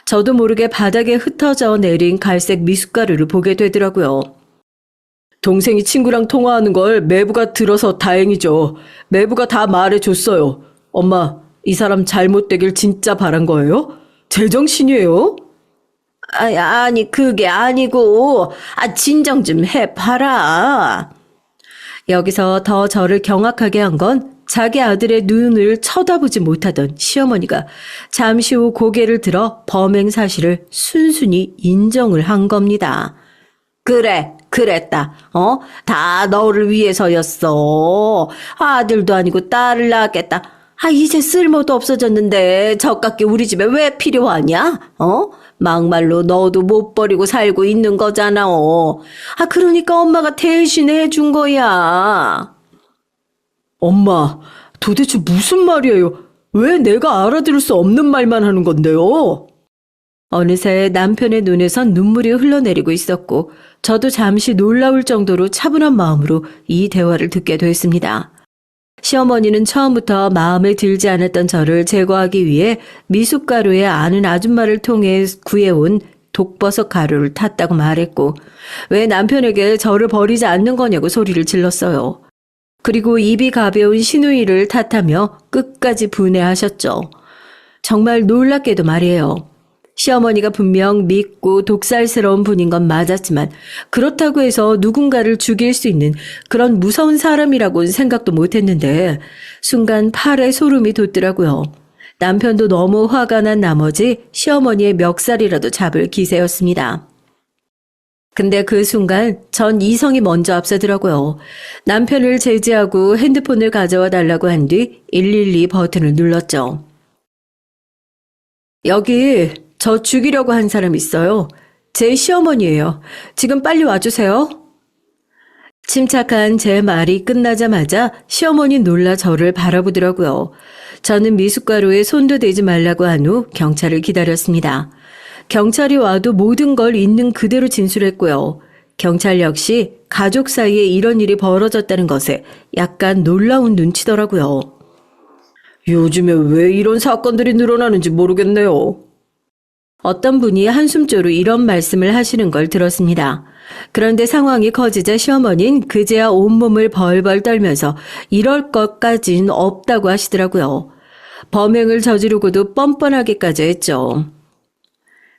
저도 모르게 바닥에 흩어져 내린 갈색 미숫가루를 보게 되더라고요. 동생이 친구랑 통화하는 걸 매부가 들어서 다행이죠. 매부가 다 말해줬어요. 엄마, 이 사람 잘못되길 진짜 바란 거예요? 제정신이에요? 아니, 그게 아니고, 진정 좀 해봐라. 여기서 더 저를 경악하게 한 건 자기 아들의 눈을 쳐다보지 못하던 시어머니가 잠시 후 고개를 들어 범행 사실을 순순히 인정을 한 겁니다. 그래, 그랬다. 다 너를 위해서였어. 아들도 아니고 딸을 낳았겠다. 이제 쓸모도 없어졌는데 젖깎이 우리 집에 왜 필요하냐? 막말로 너도 못 버리고 살고 있는 거잖아. 그러니까 엄마가 대신 해준 거야. 엄마, 도대체 무슨 말이에요? 왜 내가 알아들을 수 없는 말만 하는 건데요? 어느새 남편의 눈에선 눈물이 흘러내리고 있었고 저도 잠시 놀라울 정도로 차분한 마음으로 이 대화를 듣게 됐습니다. 시어머니는 처음부터 마음에 들지 않았던 저를 제거하기 위해 미숫가루에 아는 아줌마를 통해 구해온 독버섯 가루를 탔다고 말했고 왜 남편에게 저를 버리지 않는 거냐고 소리를 질렀어요. 그리고 입이 가벼운 시누이를 탓하며 끝까지 분해하셨죠. 정말 놀랍게도 말이에요. 시어머니가 분명 믿고 독살스러운 분인 건 맞았지만 그렇다고 해서 누군가를 죽일 수 있는 그런 무서운 사람이라고는 생각도 못했는데 순간 팔에 소름이 돋더라고요. 남편도 너무 화가 난 나머지 시어머니의 멱살이라도 잡을 기세였습니다. 근데 그 순간 전 이성이 먼저 앞서더라고요. 남편을 제지하고 핸드폰을 가져와 달라고 한 뒤 112 버튼을 눌렀죠. 여기 저 죽이려고 한 사람 있어요. 제 시어머니예요. 지금 빨리 와주세요. 침착한 제 말이 끝나자마자 시어머니 놀라 저를 바라보더라고요. 저는 미숫가루에 손도 대지 말라고 한 후 경찰을 기다렸습니다. 경찰이 와도 모든 걸 있는 그대로 진술했고요. 경찰 역시 가족 사이에 이런 일이 벌어졌다는 것에 약간 놀라운 눈치더라고요. 요즘에 왜 이런 사건들이 늘어나는지 모르겠네요. 어떤 분이 한숨조로 이런 말씀을 하시는 걸 들었습니다. 그런데 상황이 커지자 시어머니는 그제야 온몸을 벌벌 떨면서 이럴 것까진 없다고 하시더라고요. 범행을 저지르고도 뻔뻔하게까지 했죠.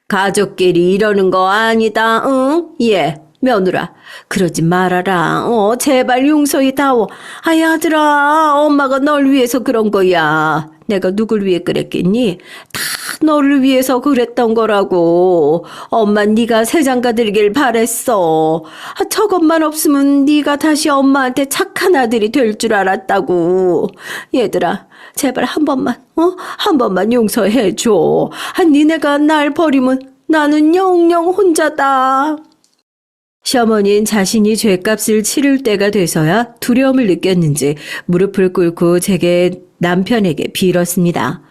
가족끼리 이러는 거 아니다, 응? 예, 며느라, 그러지 말아라. 제발 용서해다오. 아이, 아들아, 엄마가 널 위해서 그런 거야. 내가 누굴 위해 그랬겠니? 다 너를 위해서 그랬던 거라고. 엄마 네가 새장가 되길 바랬어. 저것만 없으면 네가 다시 엄마한테 착한 아들이 될 줄 알았다고. 얘들아, 제발 한 번만 용서해줘. 니네가 날 버리면 나는 영영 혼자다. 시어머니는 자신이 죗값을 치를 때가 돼서야 두려움을 느꼈는지 무릎을 꿇고 제게 남편에게 빌었습니다.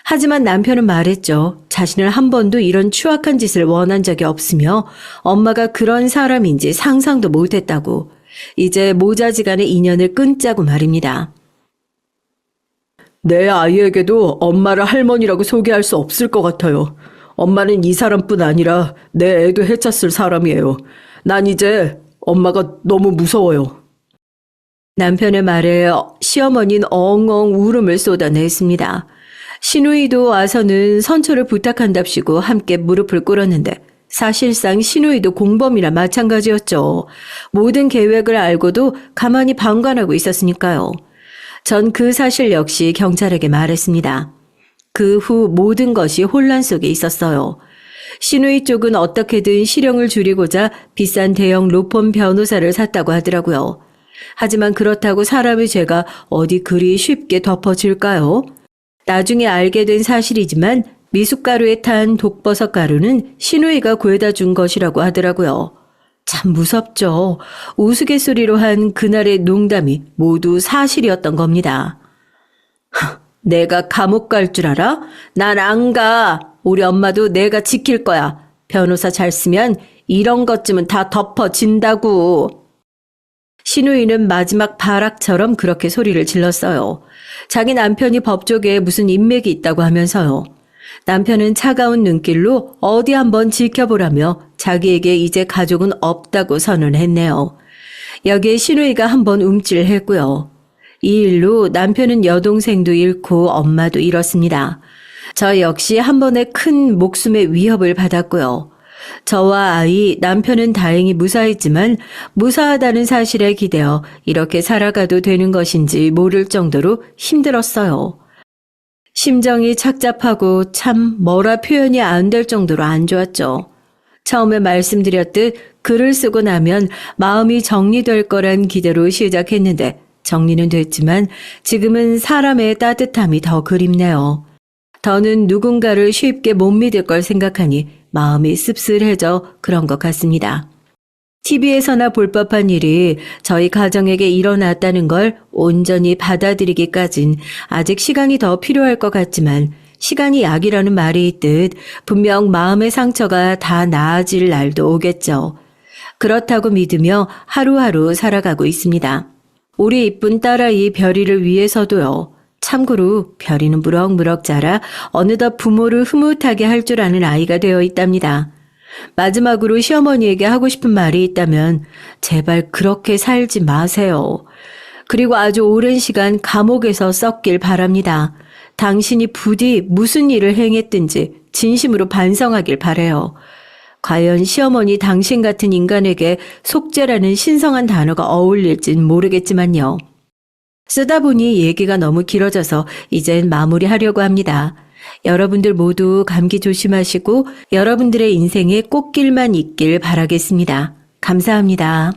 하지만 남편은 말했죠. 자신을 한 번도 이런 추악한 짓을 원한 적이 없으며 엄마가 그런 사람인지 상상도 못했다고. 이제 모자지간의 인연을 끊자고 말입니다. 내 아이에게도 엄마를 할머니라고 소개할 수 없을 것 같아요. 엄마는 이 사람뿐 아니라 내 애도 해쳤을 사람이에요. 난 이제 엄마가 너무 무서워요. 남편의 말에 시어머니는 엉엉 울음을 쏟아냈습니다. 시누이도 와서는 선처를 부탁한답시고 함께 무릎을 꿇었는데 사실상 시누이도 공범이나 마찬가지였죠. 모든 계획을 알고도 가만히 방관하고 있었으니까요. 전 그 사실 역시 경찰에게 말했습니다. 그 후 모든 것이 혼란 속에 있었어요. 시누이 쪽은 어떻게든 실형을 줄이고자 비싼 대형 로펌 변호사를 샀다고 하더라고요. 하지만 그렇다고 사람의 죄가 어디 그리 쉽게 덮어질까요? 나중에 알게 된 사실이지만 미숫가루에 탄 독버섯 가루는 시누이가 구해다 준 것이라고 하더라고요. 참 무섭죠. 우스갯소리로 한 그날의 농담이 모두 사실이었던 겁니다. 내가 감옥 갈 줄 알아? 난 안 가. 우리 엄마도 내가 지킬 거야. 변호사 잘 쓰면 이런 것쯤은 다 덮어진다고. 시누이는 마지막 발악처럼 그렇게 소리를 질렀어요. 자기 남편이 법조계에 무슨 인맥이 있다고 하면서요. 남편은 차가운 눈길로 어디 한번 지켜보라며 자기에게 이제 가족은 없다고 선언했네요. 여기에 시누이가 한번 움찔했고요. 이 일로 남편은 여동생도 잃고 엄마도 잃었습니다. 저 역시 한 번에 큰 목숨의 위협을 받았고요. 저와 아이, 남편은 다행히 무사했지만 무사하다는 사실에 기대어 이렇게 살아가도 되는 것인지 모를 정도로 힘들었어요. 심정이 착잡하고 참 뭐라 표현이 안 될 정도로 안 좋았죠. 처음에 말씀드렸듯 글을 쓰고 나면 마음이 정리될 거란 기대로 시작했는데 정리는 됐지만 지금은 사람의 따뜻함이 더 그립네요. 더는 누군가를 쉽게 못 믿을 걸 생각하니 마음이 씁쓸해져 그런 것 같습니다. TV에서나 볼 법한 일이 저희 가정에게 일어났다는 걸 온전히 받아들이기까진 아직 시간이 더 필요할 것 같지만 시간이 약이라는 말이 있듯 분명 마음의 상처가 다 나아질 날도 오겠죠. 그렇다고 믿으며 하루하루 살아가고 있습니다. 우리 이쁜 딸아이 별이를 위해서도요. 참고로 별이는 무럭무럭 자라 어느덧 부모를 흐뭇하게 할 줄 아는 아이가 되어 있답니다. 마지막으로 시어머니에게 하고 싶은 말이 있다면 제발 그렇게 살지 마세요. 그리고 아주 오랜 시간 감옥에서 썩길 바랍니다. 당신이 부디 무슨 일을 행했든지 진심으로 반성하길 바라요. 과연 시어머니 당신 같은 인간에게 속죄라는 신성한 단어가 어울릴진 모르겠지만요. 쓰다 보니 얘기가 너무 길어져서 이젠 마무리하려고 합니다. 여러분들 모두 감기 조심하시고 여러분들의 인생에 꽃길만 있길 바라겠습니다. 감사합니다.